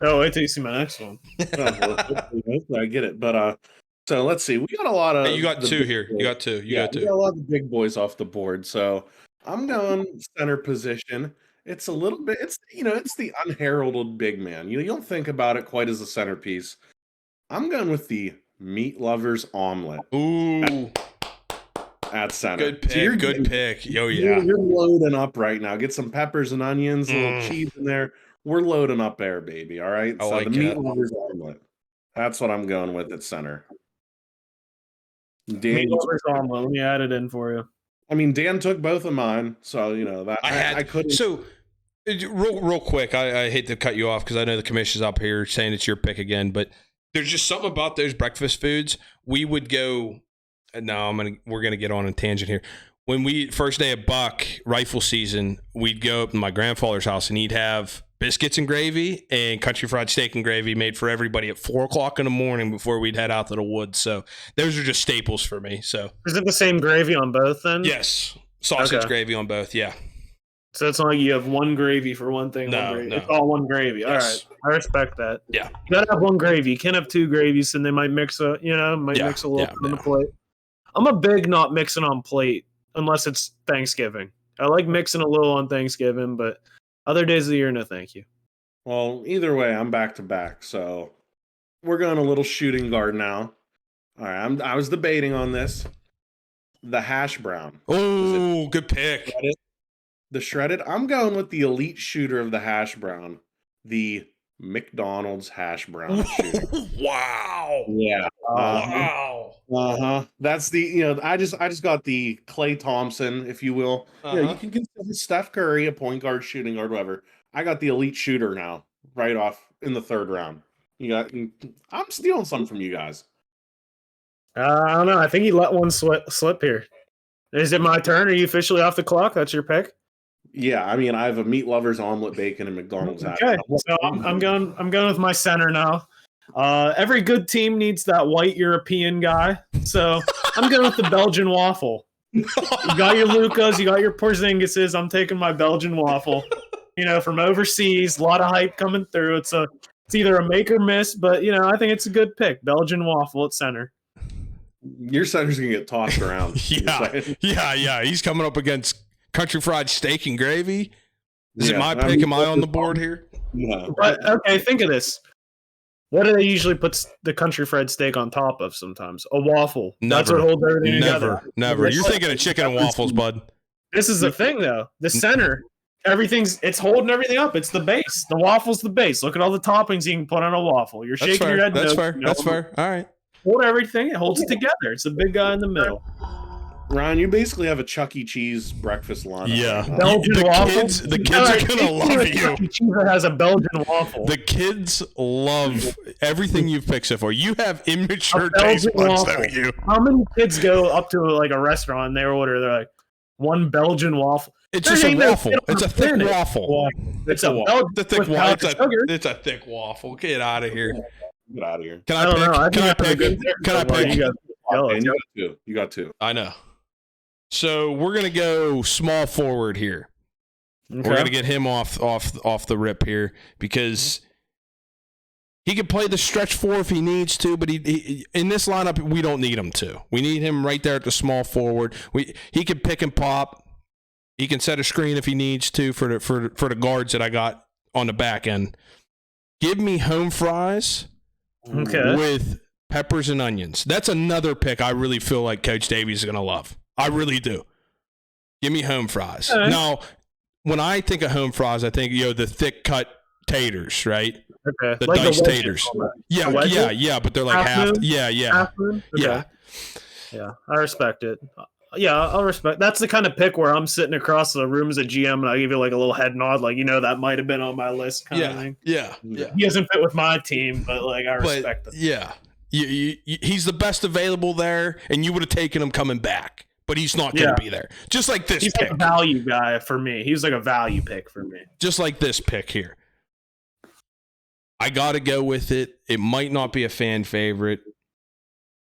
Oh, wait till you see my next one. I get it, but so let's see. We got a lot of. Hey, you got two here. You got two. You got two. We got a lot of big boys off the board. So I'm going center position. It's a little bit. It's the unheralded big man. You don't think about it quite as a centerpiece. I'm going with the Meat Lovers omelet. Ooh. At center. Good pick. Good pick. Oh, yeah. You're loading up right now. Get some peppers and onions, a little cheese in there. We're loading up there, baby. All right? So the Meat Lovers omelet. That's what I'm going with at center. Dan, Meat Lovers omelet. Let me add it in for you. I mean, Dan took both of mine, so, that I couldn't. So, real quick, I hate to cut you off because I know the commission's up here saying it's your pick again, but there's just something about those breakfast foods. We would go. No, we're gonna get on a tangent here. When we first day of buck rifle season, we'd go up to my grandfather's house and he'd have biscuits and gravy and country fried steak and gravy made for everybody at 4:00 in the morning before we'd head out to the woods. So those are just staples for me. So is it the same gravy on both then? Yes, sausage gravy on both. Yeah. So it's not like you have one gravy for one thing. No. It's all one gravy. All right. I respect that. Yeah. You gotta have one gravy. You can't have two gravies and they might mix mix a little on the plate. I'm a big not mixing on plate unless it's Thanksgiving. I like mixing a little on Thanksgiving, but other days of the year, no thank you. Well, either way, I'm back to back. So we're going a little shooting guard now. All right. I was debating on this. The hash brown. Oh, good pick. The shredded. I'm going with the elite shooter of the hash brown, the McDonald's hash brown shooter. Wow. Yeah. Wow. That's the I just got the Klay Thompson, if you will. Yeah, you can consider Steph Curry a point guard, shooting guard, whatever. I got the elite shooter now, right off in the third round. I'm stealing some from you guys. I don't know. I think he let one slip here. Is it my turn? Are you officially off the clock? That's your pick? Yeah, I mean, I have a meat lovers omelet bacon and McDonald's. Okay, so I'm going with my center now. Every good team needs that white European guy, so I'm going with the Belgian waffle. You got your Lucas, you got your Porzingises. I'm taking my Belgian waffle. From overseas, a lot of hype coming through. It's either a make or miss, but I think it's a good pick. Belgian waffle at center. Your center's gonna get tossed around. yeah. He's coming up against country fried steak and gravy. Is it my pick? Am I on the board here? No. But okay, think of this. What do they usually put the country fried steak on top of sometimes? A waffle. Never. That's what holds everything together. Never. You're thinking of chicken and waffles, bud. This is the thing, though. The center, it's holding everything up. It's the base. The waffle's the base. Look at all the toppings you can put on a waffle. You're shaking your head. That's fair. That's fair. All right. Hold everything. It holds it together. It's the big guy in the middle. Ryan, you basically have a Chuck E. Cheese breakfast lunch. Yeah. Belgian waffle. The kids are going to love you. Chuck E. Cheese has a Belgian waffle. The kids love everything you've picked so far. You have immature taste buds, don't you? How many kids go up to like a restaurant and they order, they're like, one Belgian waffle? It's just a waffle. It's a thick waffle. It's a thick waffle. Get out of here. Get out of here. Can I pick? You got two. I know. So we're gonna go small forward here. Okay. We're gonna get him off the rip here because he can play the stretch four if he needs to, but he in this lineup we don't need him to. We need him right there at the small forward. He can pick and pop. He can set a screen if he needs to for the guards that I got on the back end. Give me home fries. Okay. With peppers and onions. That's another pick I really feel like Coach Davies is going to love. I really do. Give me home fries. Okay. Now, when I think of home fries, I think, the thick cut taters, right? Okay. The like diced taters. Yeah, but they're like half. Yeah. Half moon? Okay. Yeah, I respect it. Yeah, I'll respect. That's the kind of pick where I'm sitting across the room as a GM and I give you like a little head nod, like, that might have been on my list kind of thing. Yeah. He doesn't fit with my team, but like I respect him. Yeah. He's the best available there, and you would have taken him coming back, but he's not going to be there. Just like this He's pick. Like a value guy for me. He's like a value pick for me. Just like this pick here. I got to go with it. It might not be a fan favorite.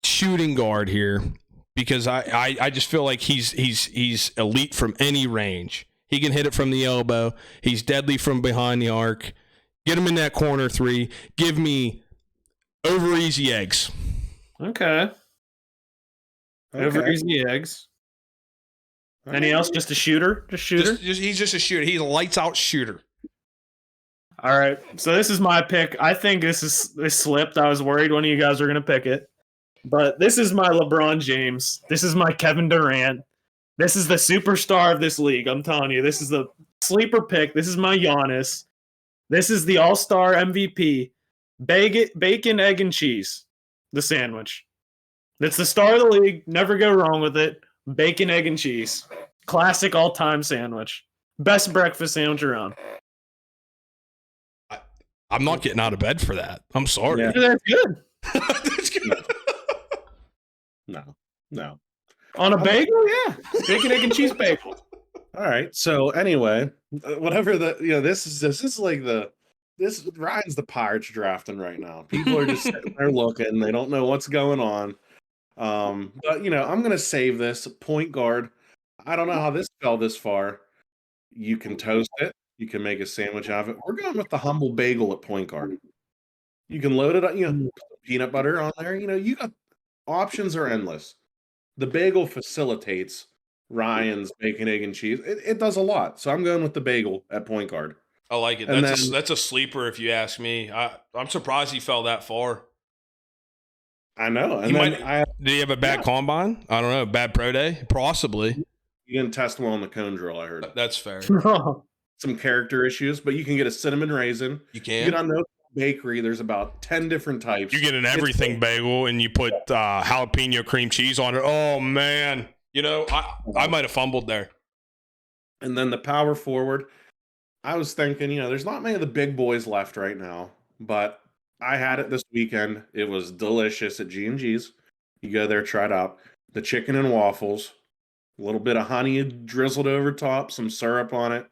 Shooting guard here. Because I just feel like he's elite from any range. He can hit it from the elbow. He's deadly from behind the arc. Get him in that corner three. Give me over easy eggs. Okay. Over easy eggs. Any else? Just a shooter? Just shooter? He's just a shooter. He's a lights out shooter. All right. So this is my pick. I think this slipped. I was worried one of you guys were going to pick it. But this is my LeBron James. This is my Kevin Durant. This is the superstar of this league. I'm telling you, this is the sleeper pick. This is my Giannis. This is the all-star MVP. Bacon, egg, and cheese. The sandwich. It's the star of the league. Never go wrong with it. Bacon, egg, and cheese. Classic all-time sandwich. Best breakfast sandwich around. I'm not getting out of bed for that. I'm sorry. Yeah. That's good. That's good. No. On a bagel, yeah. Bacon, egg, and cheese bagel. All right. So anyway, whatever Ryan's the Pirates drafting right now. People are just sitting there looking. They don't know what's going on. But I'm gonna save this point guard. I don't know how this fell this far. You can toast it. You can make a sandwich out of it. We're going with the humble bagel at point guard. You can load it on, peanut butter on there. You got options are endless. The bagel facilitates Ryan's bacon, egg, and cheese. It does a lot. So I'm going with the bagel at point guard. I like it. That's a sleeper if you ask me. I'm surprised he fell that far. I know. And did he have a bad combine? I don't know. Bad pro day? Possibly. You didn't test well on the cone drill, I heard. That's fair. Some character issues, but you can get a cinnamon raisin. You can. You get on the bakery, there's about 10 different types. You get an everything bagel and you put jalapeno cream cheese on it. Oh, man. I might have fumbled there. And then the power forward. I was thinking, there's not many of the big boys left right now, but I had it this weekend. It was delicious at G&G's. You go there, try it out. The chicken and waffles, a little bit of honey drizzled over top, some syrup on it.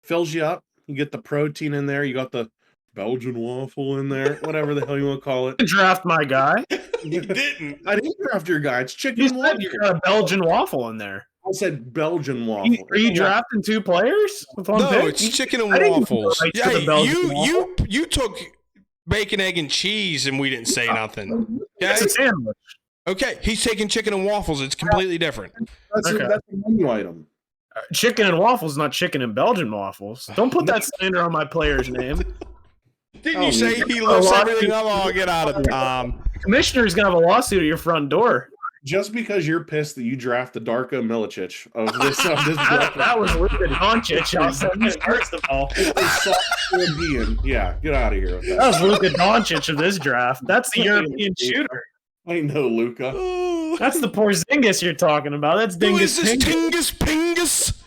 fills you up. You get the protein in there. You got the Belgian waffle in there, whatever the hell you want to call it. Draft my guy. You didn't. I didn't draft your guy. It's chicken You and said waffle. you got a Belgian waffle in there. I said Belgian waffle. Are you drafting 2 players? No, it's chicken and waffles. Yeah, you took bacon, egg, and cheese, and we didn't say nothing. Okay? It's a sandwich. Okay, he's taking chicken and waffles. It's completely different. That's a menu item. Chicken and waffles, not chicken and Belgian waffles. Don't put that slander on my player's name. Didn't you say he lifts everything up? Oh, get out of Tom. Commissioner's going to have a lawsuit at your front door. Just because you're pissed that you drafted Darko Milicic of this that was Luka Doncic. First of all, yeah, get out of here with that. That was Luka Doncic of this draft. That's the European shooter. I know Luka. That's the Porzingis you're talking about. That's Dingus. Who is this Pingus?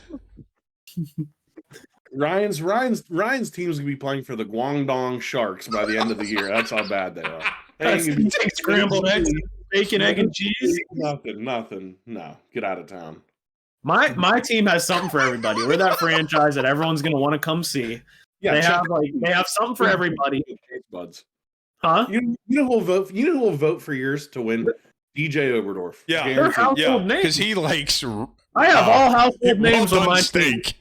Ryan's team's gonna be playing for the Guangdong Sharks by the end of the year. That's how bad they are. Scrambled eggs, bacon, egg, and cheese. Nothing. No, get out of town. My team has something for everybody. We're that franchise that everyone's gonna want to come see. Yeah, they have something for everybody. Buds. Huh? You know who will vote? You know who will vote for yours to win? DJ Oberdorf. Yeah, they're household names because he likes. I have all household names on my steak. team.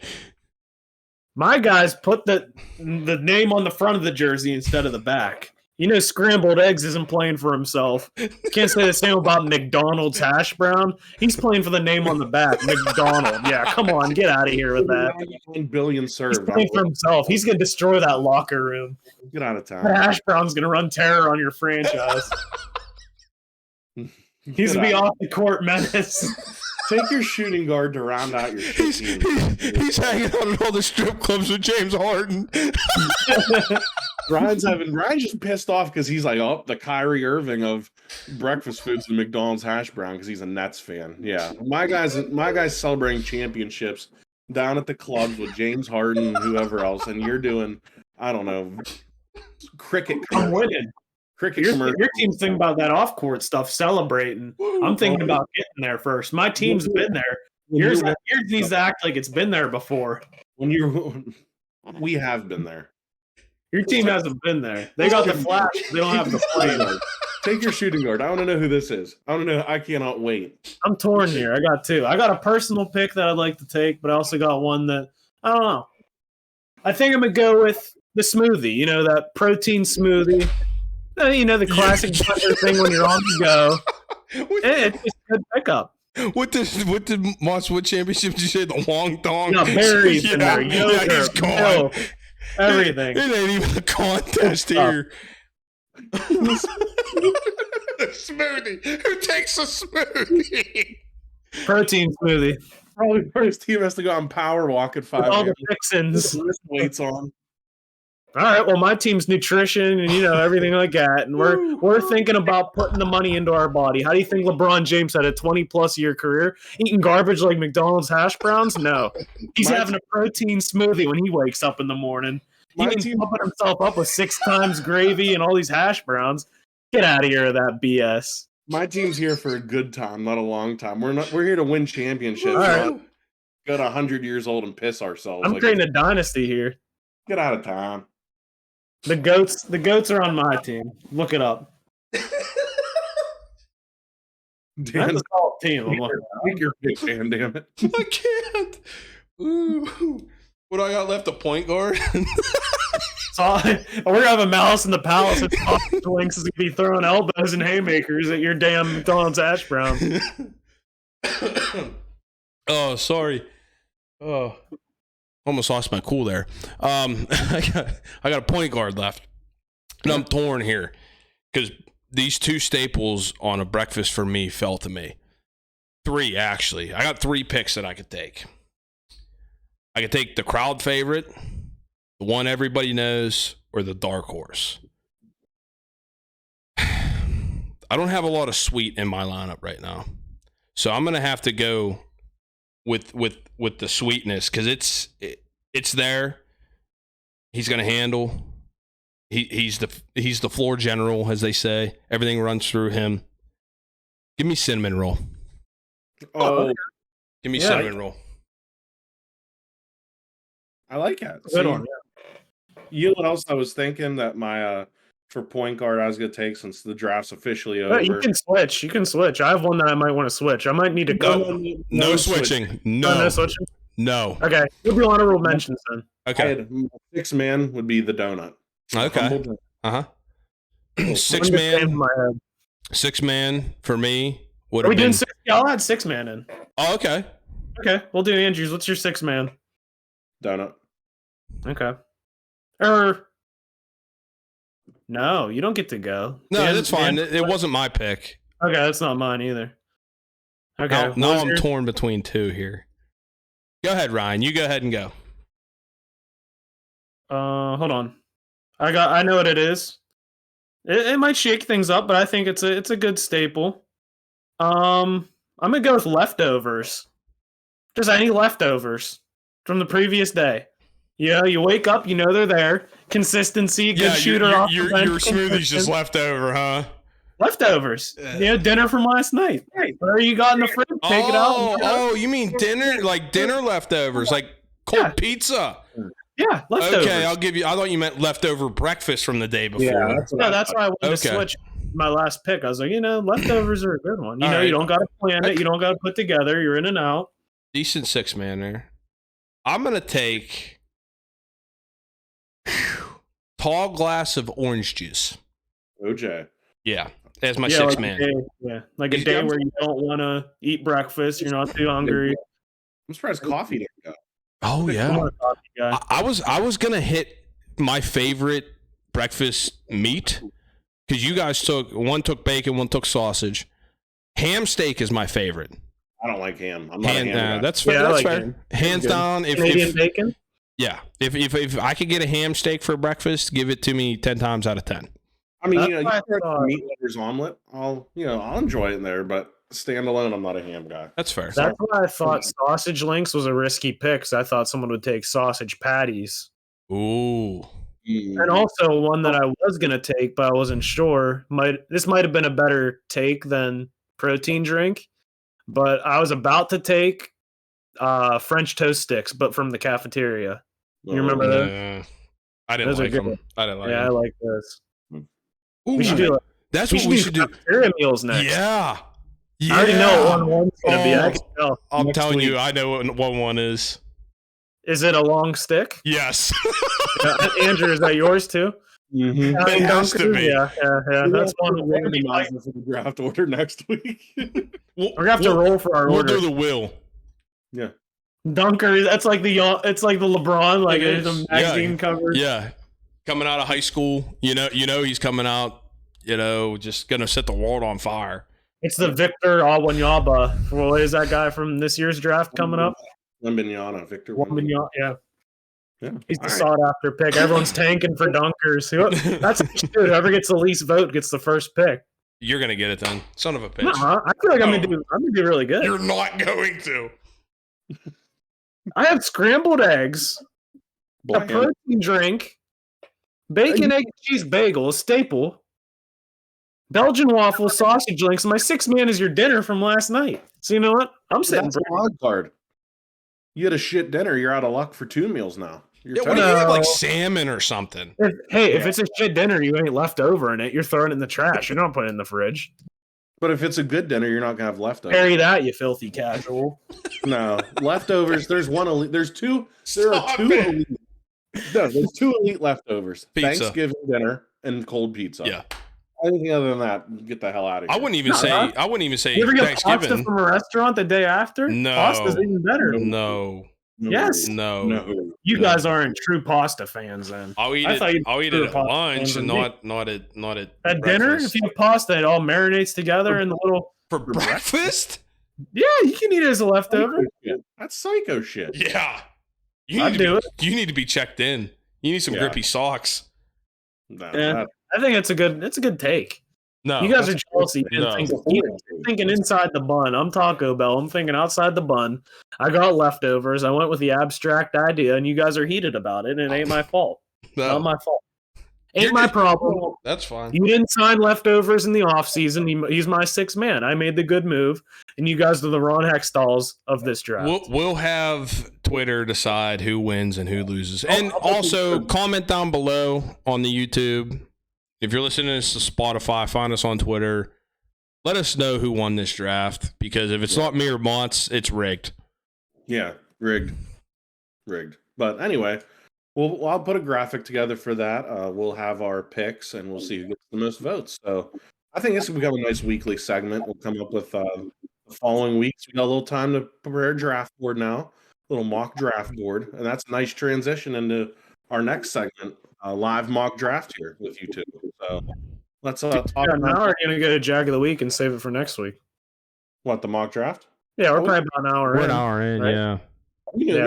My guys put the name on the front of the jersey instead of the back. You know, Scrambled Eggs isn't playing for himself. Can't say the same about McDonald's Hash Brown. He's playing for the name on the back, McDonald. Yeah, come on, get out of here with that. 1 billion served. He's playing for himself. He's going to destroy that locker room. Get out of town. Hash Brown's going to run terror on your franchise. He's going to be off the court menace. Take your shooting guard to round out your team. He's hanging out at all the strip clubs with James Harden. Ryan's just pissed off because he's like, oh, the Kyrie Irving of breakfast foods and McDonald's hash brown because he's a Nets fan. Yeah, my guys celebrating championships down at the clubs with James Harden and whoever else, and you're doing, I don't know, cricket. I'm winning. Cricket your team's thinking about that off-court stuff, celebrating. I'm thinking about getting there first. My team's been there. Yours needs to act like it's been there before. We have been there. Your team hasn't been there. They got the flash. They don't have the play. Take your shooting guard. I want to know who this is. I want to know. I cannot wait. I'm torn here. I got 2. I got a personal pick that I'd like to take, but I also got one that I don't know. I think I'm gonna go with the smoothie. You know, that protein smoothie. You know, the classic thing when you're on the go. It's a good pickup. What championship did you say? The Wong Dong? No, berries in there. Yogurt, he's gone. Everything. It ain't even a contest here. Smoothie. Who takes a smoothie? Protein smoothie. Probably first team has to go on power walk at 5 with all the fixins. Weights on. All right, well, my team's nutrition and, everything like that. And we're thinking about putting the money into our body. How do you think LeBron James had a 20-plus year career eating garbage like McDonald's hash browns? No. He's having a protein smoothie when he wakes up in the morning. He's pumping himself up with 6 times gravy and all these hash browns. Get out of here with that BS. My team's here for a good time, not a long time. We're here to win championships. Right. Go to 100 years old and piss ourselves. I'm creating a dynasty here. Get out of town. The goats are on my team. Look it up. Dan, that's a solid team. Make your pick, Dan, damn it. I can't. Ooh. What do I got left? A point guard? We're gonna have a Malice in the Palace and Twinks is gonna be throwing elbows and haymakers at your damn McDonald's hash brown. Oh, sorry. Oh. Almost lost my cool there. I got a point guard left, and I'm torn here because these 2 staples on a breakfast for me fell to me. 3 actually. I got 3 picks that I could take. I could take the crowd favorite, the one everybody knows, or the dark horse. I don't have a lot of sweet in my lineup right now, so I'm gonna have to go with the sweetness because it's there. He's gonna handle. He's the floor general, as they say. Everything runs through him. Give me cinnamon roll. Oh, give me cinnamon roll. I like it. Good one. Yeah. You know what else I was thinking that my for point guard I was gonna take since the draft's officially over. You can switch. You can switch. I have one that I might want to switch. I might need to go. No switching. No switching. No. Okay. We'll do honorable mentions then. Okay. 6-man would be the donut. Okay. Six man. 6-man for me would have been. Doing 6? Yeah, I'll add 6-man in. Oh, okay. Okay. We'll do Andrews. What's your 6-man? Donut. Okay. No, you don't get to go. No, that's fine. It wasn't my pick. Okay, that's not mine either. Okay. Now I'm torn between two here. Go ahead, Ryan. You go ahead and go. Hold on. I know what it is. It might shake things up, but I think it's a good staple. I'm gonna go with leftovers. Just any leftovers from the previous day. You wake up, you know they're there. Consistency, good shooter off. Your smoothie's just leftover, huh? Leftovers. Dinner from last night. Hey, whatever you got in the fridge, take it out. Oh, you mean dinner? Like dinner leftovers, like cold pizza. Yeah, leftovers. Okay, I'll give you. I thought you meant leftover breakfast from the day before. Yeah, that's why I wanted to switch my last pick. I was like, leftovers are a good one. You don't got to plan it. You don't got to put together. You're in and out. Decent 6-man there. I'm gonna take tall glass of orange juice. OJ. Yeah, as my 6-man. Like a day where you don't want to eat breakfast. You're not too hungry. I'm surprised coffee didn't go. Oh yeah, I was gonna hit my favorite breakfast meat because you guys took bacon, one took sausage. Ham steak is my favorite. I don't like ham. I'm not a ham guy. That's fair. That's fair. Ham. Hands down. Canadian bacon. Yeah, if I could get a ham steak for breakfast, give it to me 10 times out of 10. I mean, you throw a meat lovers omelet. I'll enjoy it in there, but standalone, I'm not a ham guy. That's fair. That's why I thought sausage links was a risky pick. Because I thought someone would take sausage patties. Ooh. And also one that I was gonna take, but I wasn't sure. This might have been a better take than protein drink, but I was about to take French toast sticks, but from the cafeteria. You remember those? I didn't like them. I didn't like them. Yeah, I like those. Ooh, we should do. That's what we should do. Cafeteria meals next. Yeah. I already know what 1-1's gonna be. I can tell. I'm telling you, I know what 1-1 is. Is it a long stick? Yes. Andrew, is that yours too? Mm-hmm. It has to be. Yeah. That's one of the draft order next week. We're gonna have to roll for our order. We'll do the wheel. Yeah. Dunker. That's like it's like the LeBron, like the magazine cover. Yeah. Coming out of high school, you know he's coming out, just gonna set the world on fire. It's the Victor Awanyaba. What is that guy from this year's draft coming up? Wembanyama, Victor Wembanyama. Yeah. He's the sought-after pick. Everyone's tanking for dunkers. That's whoever gets the least vote gets the first pick. You're gonna get it then, son of a bitch. I feel like I'm gonna do really good. You're not going to. I have scrambled eggs, a protein drink, bacon, egg, cheese bagel, a staple, Belgian waffle, sausage links. My 6-man is your dinner from last night. So you know what? I'm sitting. That's a wild card. You had a shit dinner. You're out of luck for 2 meals now. What do you have, like salmon or something? If it's a shit dinner, you ain't left over in it. You're throwing it in the trash. You're not putting it in the fridge. But if it's a good dinner, you're not gonna have leftovers. Carry that, you filthy casual. No leftovers. There's one elite. There's two. There are two elite. No, there's 2 elite leftovers. Pizza. Thanksgiving dinner and cold pizza. Yeah. Anything other than that, get the hell out of here. I wouldn't even say. You ever get pasta from a restaurant the day after? No, pasta's even better. No. Yes. No. You guys aren't true pasta fans then. I'll eat it at lunch and not at at dinner. If you have pasta, it all marinates together in the little for breakfast. Yeah, you can eat it as a leftover. That's psycho shit. Yeah, You need to be checked in. You need some grippy socks. No, I think it's a good take. No, you guys are jealous. Thinking inside the bun. I'm Taco Bell. I'm thinking outside the bun. I got leftovers. I went with the abstract idea, and you guys are heated about it, and it ain't my fault. No. Not my fault. Ain't my problem. That's fine. You didn't sign leftovers in the offseason. He's my sixth man. I made the good move, and you guys are the Ron Hextalls of this draft. We'll have Twitter decide who wins and who loses. And also, comment down below on the YouTube. If you're listening to this to Spotify, find us on Twitter. Let us know who won this draft, because if it's not me or Mott's, it's rigged. Yeah, rigged. But anyway, I'll put a graphic together for that. We'll have our picks, and we'll see who gets the most votes. So I think this will become a nice weekly segment. We'll come up with the following weeks. We got a little time to prepare a draft board now, a little mock draft board, and that's a nice transition into our next segment, live mock draft here with you two. So let's talk. Now we're gonna go to Jag of the Week and save it for next week. What, the mock draft? Yeah, we're probably about an hour in. We're an hour in, right? Yeah.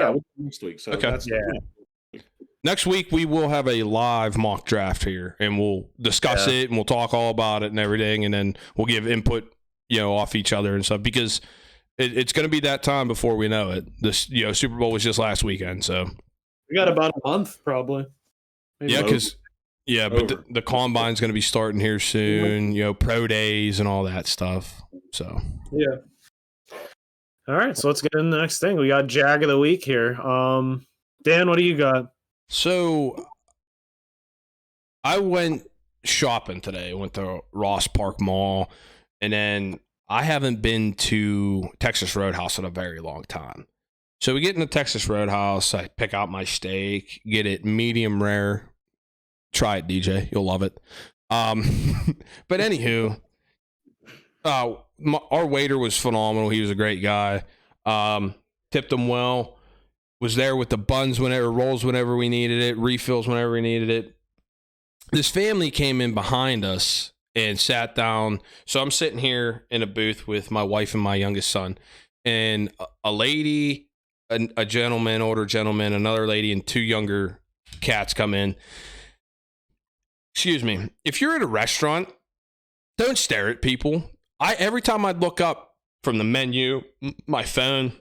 We'll next week. So okay. Next week we will have a live mock draft here, and we'll discuss it, and we'll talk all about it and everything, and then we'll give input, off each other and stuff, because it's going to be that time before we know it. This, Super Bowl was just last weekend, so we got about a month probably. Maybe. Yeah, because but the combine's going to be starting here soon. Pro days and all that stuff. So yeah. All right, so let's get into the next thing. We got Jag of the Week here. Dan, what do you got? So I went shopping today. I went to Ross Park Mall, and then I haven't been to Texas Roadhouse in a very long time. So we get in the Texas Roadhouse. I pick out my steak, get it medium rare. Try it, DJ. You'll love it. But anywho, our waiter was phenomenal. He was a great guy. Tipped him well. Was there with the buns whenever, rolls whenever we needed it, refills whenever we needed it. This family came in behind us and sat down. So I'm sitting here in a booth with my wife and my youngest son, and a lady, a gentleman, older gentleman, another lady, and two younger cats come in. Excuse me. If you're at a restaurant, don't stare at people. Every time I'd look up from the menu, my phone,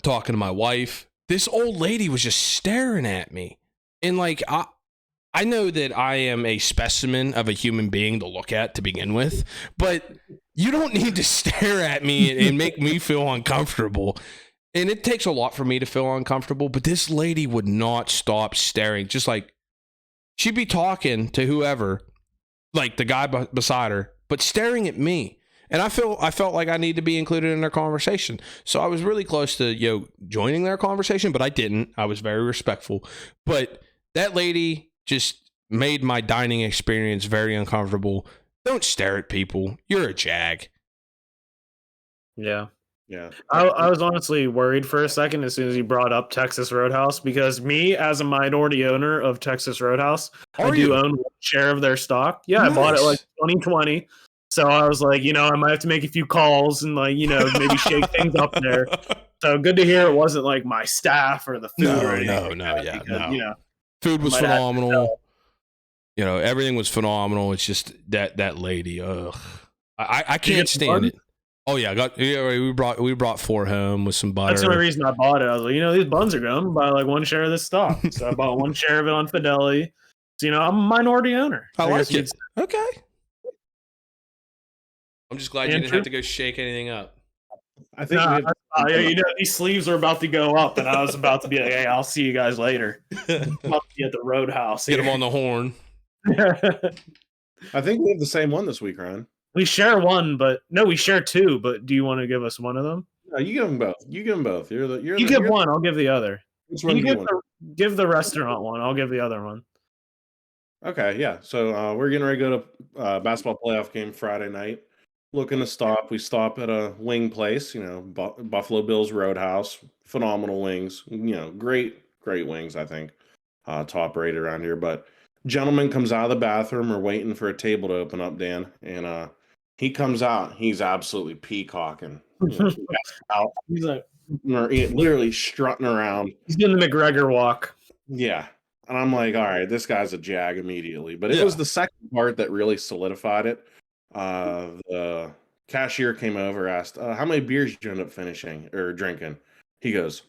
talking to my wife, this old lady was just staring at me. And I know that I am a specimen of a human being to look at to begin with, but you don't need to stare at me and make me feel uncomfortable. And it takes a lot for me to feel uncomfortable, but this lady would not stop staring. Just she'd be talking to whoever, like the guy beside her, but staring at me. And I felt like I need to be included in their conversation. So I was really close to, joining their conversation, but I didn't. I was very respectful. But that lady just made my dining experience very uncomfortable. Don't stare at people. You're a Jag. Yeah. Yeah. I was honestly worried for a second as soon as you brought up Texas Roadhouse, because me, as a minority owner of Texas Roadhouse, I do own a share of their stock. Yeah, nice. I bought it 2020. So I was like, I might have to make a few calls and maybe shake things up there. So good to hear it wasn't like my staff or the food. No. Food was phenomenal. Everything was phenomenal. It's just that lady. Ugh, I can't stand it. Oh yeah, we brought 4 home with some butter. That's the only reason I bought it. I was like, these buns are good. I'm gonna buy 1 share of this stock. So I bought 1 share of it on Fidelity. So I'm a minority owner. I like it. Okay. I'm just glad you didn't have to go shake anything up. I think these sleeves are about to go up, and I was about to be like, "Hey, I'll see you guys later." I'm about to be at the Roadhouse. Get them on the horn. I think we have the same one this week, Ryan. We share one, but we share 2. But do you want to give us one of them? No, you give them both. You give them both. You give one. I'll give the other. Which one? Give the restaurant one. I'll give the other one. Okay, yeah. So we're getting ready to go to basketball playoff game Friday night. Looking to stop. We stop at a wing place, Buffalo Bills Roadhouse. Phenomenal wings. Great wings, I think. Top rated around here. But gentleman comes out of the bathroom. We're waiting for a table to open up, Dan. And he comes out. He's absolutely peacocking. Out. He's like literally strutting around. He's doing the McGregor walk. Yeah. And I'm like, all right, this guy's a Jag immediately. But it was the second part that really solidified it. The cashier came over, asked, how many beers did you end up finishing or drinking? He goes,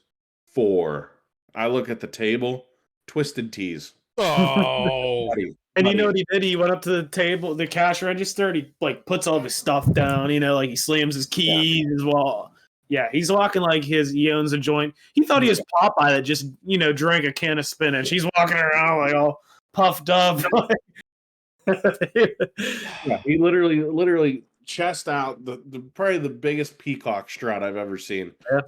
4. I look at the table, Twisted Teas. Oh, And you know what he did? He went up to the table, the cash register, and he like puts all of his stuff down. You know, like he slams his keys as well. Yeah, he's walking like he owns a joint. He thought he was Popeye that just drank a can of spinach. He's walking around like all puffed up. Yeah, he literally chest out the probably the biggest peacock strut I've ever seen. Yeah.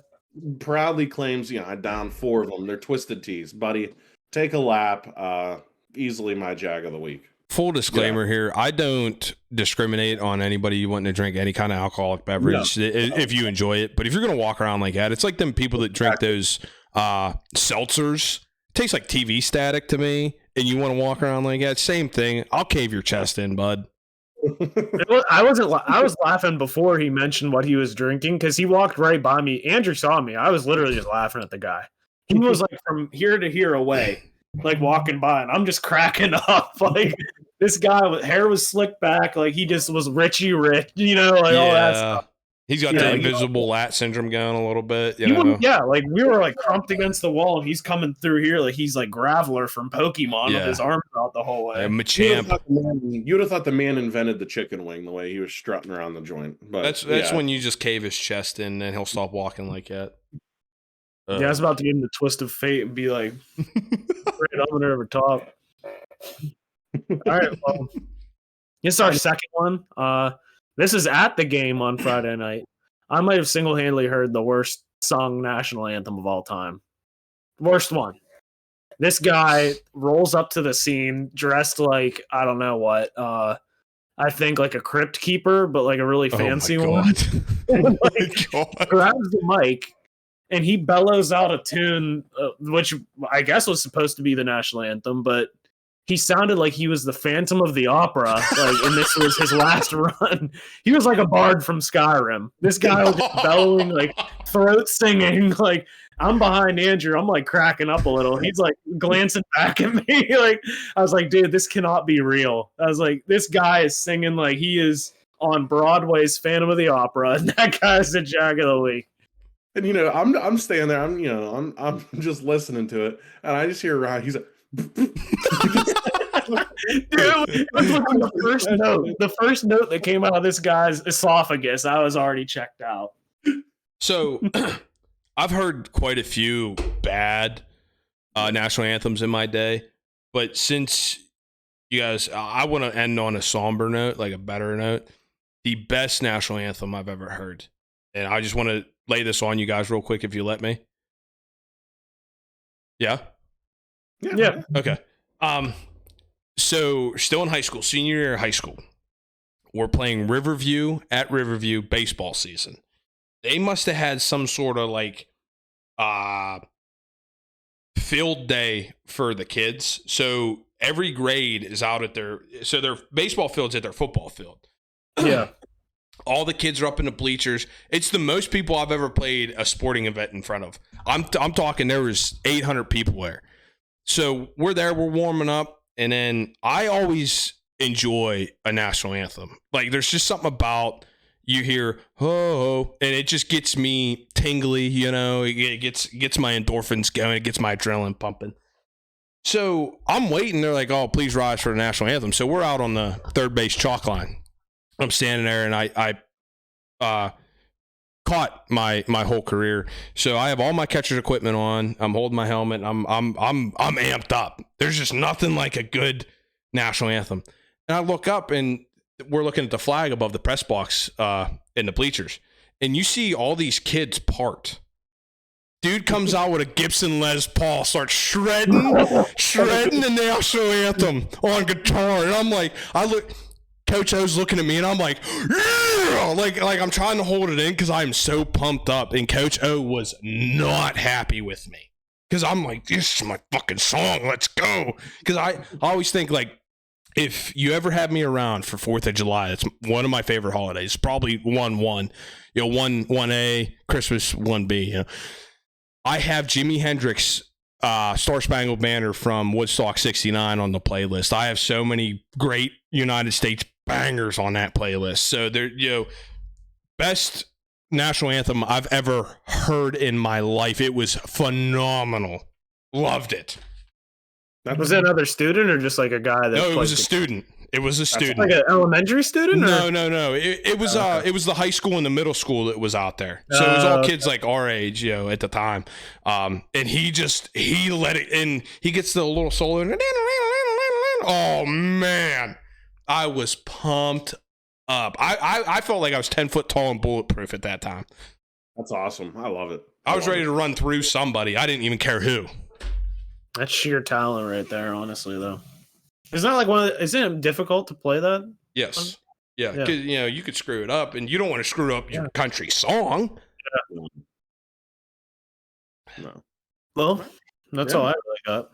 Proudly claims, I downed 4 of them. They're twisted teas, buddy. Take a lap. Easily my Jag of the week. Full disclaimer here, I don't discriminate on anybody wanting to drink any kind of alcoholic beverage if you enjoy it. But if you're going to walk around like that, it's like them people that drink those seltzers. It tastes like TV static to me, and you want to walk around like that. Same thing. I'll cave your chest in, bud. I was laughing before he mentioned what he was drinking because he walked right by me. Andrew saw me. I was literally just laughing at the guy. He was like from here to here away, like walking by, and I'm just cracking up. Like this guy with hair was slicked back, like he just was Richie Rich, all that stuff. He's got the invisible lat syndrome going a little bit. Like we were like crumped against the wall, and he's coming through here like he's like Graveler from Pokemon with his arms out the whole way. Machamp. You'd have thought the man invented the chicken wing the way he was strutting around the joint. But that's when you just cave his chest in, and he'll stop walking like that. I was about to give him the twist of fate and be like, "Great, I'm gonna over top." All right, well, this is our second one. This is at the game on Friday night. I might have single-handedly heard the worst sung national anthem of all time. Worst one. This guy rolls up to the scene dressed like, I don't know what, I think like a crypt keeper, but like a really fancy one. Grabs the mic, and he bellows out a tune, which I guess was supposed to be the national anthem, but he sounded like he was the Phantom of the Opera, and this was his last run. He was like a bard from Skyrim. This guy was just bellowing, like throat singing. Like I'm behind Andrew, I'm like cracking up a little. He's like glancing back at me. Like I was like, dude, this cannot be real. I was like, this guy is singing like he is on Broadway's Phantom of the Opera, and that guy's the Jag of the week. And I'm standing there. I'm just listening to it, and I just hear Ryan. He's like. Dude, it was like the first note that came out of this guy's esophagus, I was already checked out. So I've heard quite a few bad national anthems in my day, but since you guys, I want to end on a somber note, like a better note. The best national anthem I've ever heard, and I just want to lay this on you guys real quick if you let me. Yeah. Yeah. Okay. So still in high school, senior year of high school, we're playing Riverview at Riverview baseball season. They must have had some sort of like field day for the kids. So every grade is out at their baseball field's at their football field. Yeah. All the kids are up in the bleachers. It's the most people I've ever played a sporting event in front of. I'm talking there was 800 people there. So we're there, we're warming up, and then I always enjoy a national anthem. Like there's just something about you hear oh, and it just gets me tingly, it gets my endorphins going, it gets my adrenaline pumping. So I'm waiting, they're like, oh, please rise for the national anthem. So we're out on the third base chalk line. I'm standing there, and I caught my whole career. So I have all my catcher's equipment on. I'm holding my helmet. I'm amped up. There's just nothing like a good national anthem. And I look up, and we're looking at the flag above the press box in the bleachers, and you see all these kids part. Dude comes out with a Gibson Les Paul, starts shredding the national anthem on guitar, and I'm like, Coach O's looking at me, and I'm like, yeah! like I'm trying to hold it in because I'm so pumped up. And Coach O was not happy with me because I'm like, this is my fucking song. Let's go. Because I always think like, if you ever have me around for 4th of July, it's one of my favorite holidays. Probably 1-1, 1A, Christmas 1B. I have Jimi Hendrix. Star Spangled Banner from Woodstock 69 on the playlist. I have so many great United States bangers on that playlist. So there, best national anthem I've ever heard in my life. It was phenomenal. Loved it. Was it another student or just like a guy that? No, it was a student. It was a student. Like an elementary student? No. It was it was the high school and the middle school that was out there. So it was all kids like our age, at the time. And he let it in. He gets the little solo. Oh man, I was pumped up. I felt like I was 10 foot tall and bulletproof at that time. That's awesome. I love it. I was ready to run through somebody. I didn't even care who. That's sheer talent right there, honestly, though. Isn't that like isn't it difficult to play that? Yes. Yeah. Because, you could screw it up, and you don't want to screw up your country song. Yeah. No. Well, that's all I really got.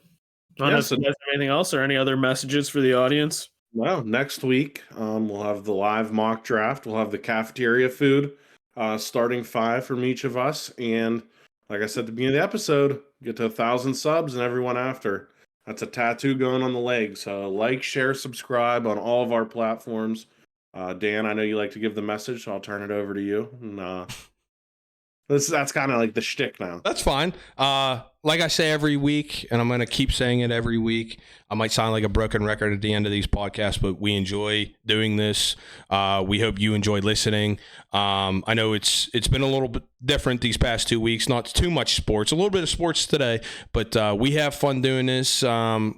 Unless you guys have anything else or any other messages for the audience? No. Next week, we'll have the live mock draft. We'll have the cafeteria food, starting 5 from each of us. And like I said at the beginning of the episode, get to 1,000 subs and everyone after. That's a tattoo going on the leg. So like, share, subscribe on all of our platforms. Dan, I know you like to give the message, so I'll turn it over to you. And that's kind of like the shtick now. That's fine. Like I say every week, and I'm going to keep saying it every week. I might sound like a broken record at the end of these podcasts, but we enjoy doing this. We hope you enjoy listening. I know it's been a little bit different these past 2 weeks. Not too much sports, a little bit of sports today, but we have fun doing this. I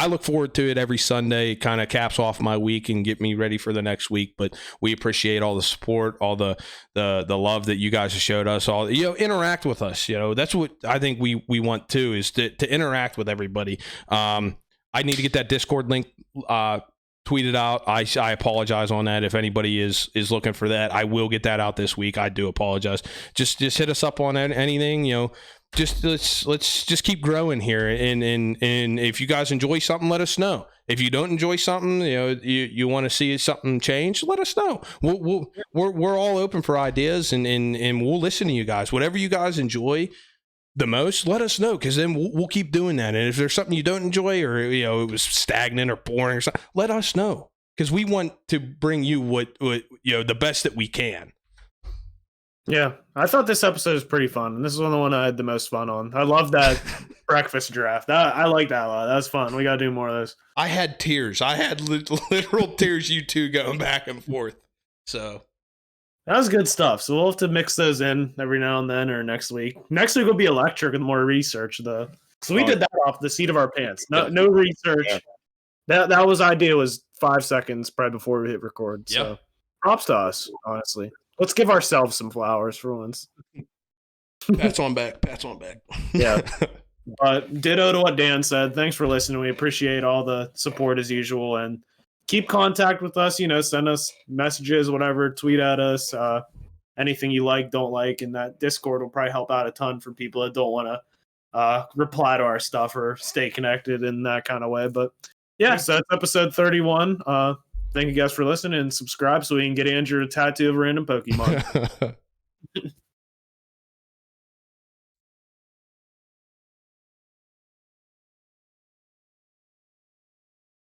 look forward to it every Sunday. It kind of caps off my week and get me ready for the next week. But we appreciate all the support, all the love that you guys have showed us. All interact with us. That's what I think we want too, is to interact with everybody. I need to get that Discord link tweeted out. I apologize on that. If anybody is looking for that, I will get that out this week. I do apologize. Just hit us up on anything. Just let's just keep growing here, and if you guys enjoy something, let us know. If you don't enjoy something, you want to see something change, let us know. We're all open for ideas, and we'll listen to you guys. Whatever you guys enjoy the most, let us know, because then we'll keep doing that. And if there's something you don't enjoy, or it was stagnant or boring or something, let us know, because we want to bring you what the best that we can. Yeah, I thought this episode was pretty fun, and this is the one I had the most fun on. I love that breakfast draft. I like that a lot. That was fun. We got to do more of those. I had tears. I had literal tears, you two going back and forth. So that was good stuff. So we'll have to mix those in every now and then, or next week. Next week will be electric and more research, though. So we did that off the seat of our pants. No research. Yeah. That was idea was 5 seconds probably before we hit record. So props to us, honestly. Let's give ourselves some flowers for once. Pats on back. Yeah. But ditto to what Dan said. Thanks for listening. We appreciate all the support as usual. And keep contact with us. Send us messages, whatever. Tweet at us. Anything you like, don't like. And that Discord will probably help out a ton for people that don't want to reply to our stuff or stay connected in that kind of way. But yeah, so that's episode 31. Thank you guys for listening, and subscribe so we can get Andrew a tattoo of a random Pokemon.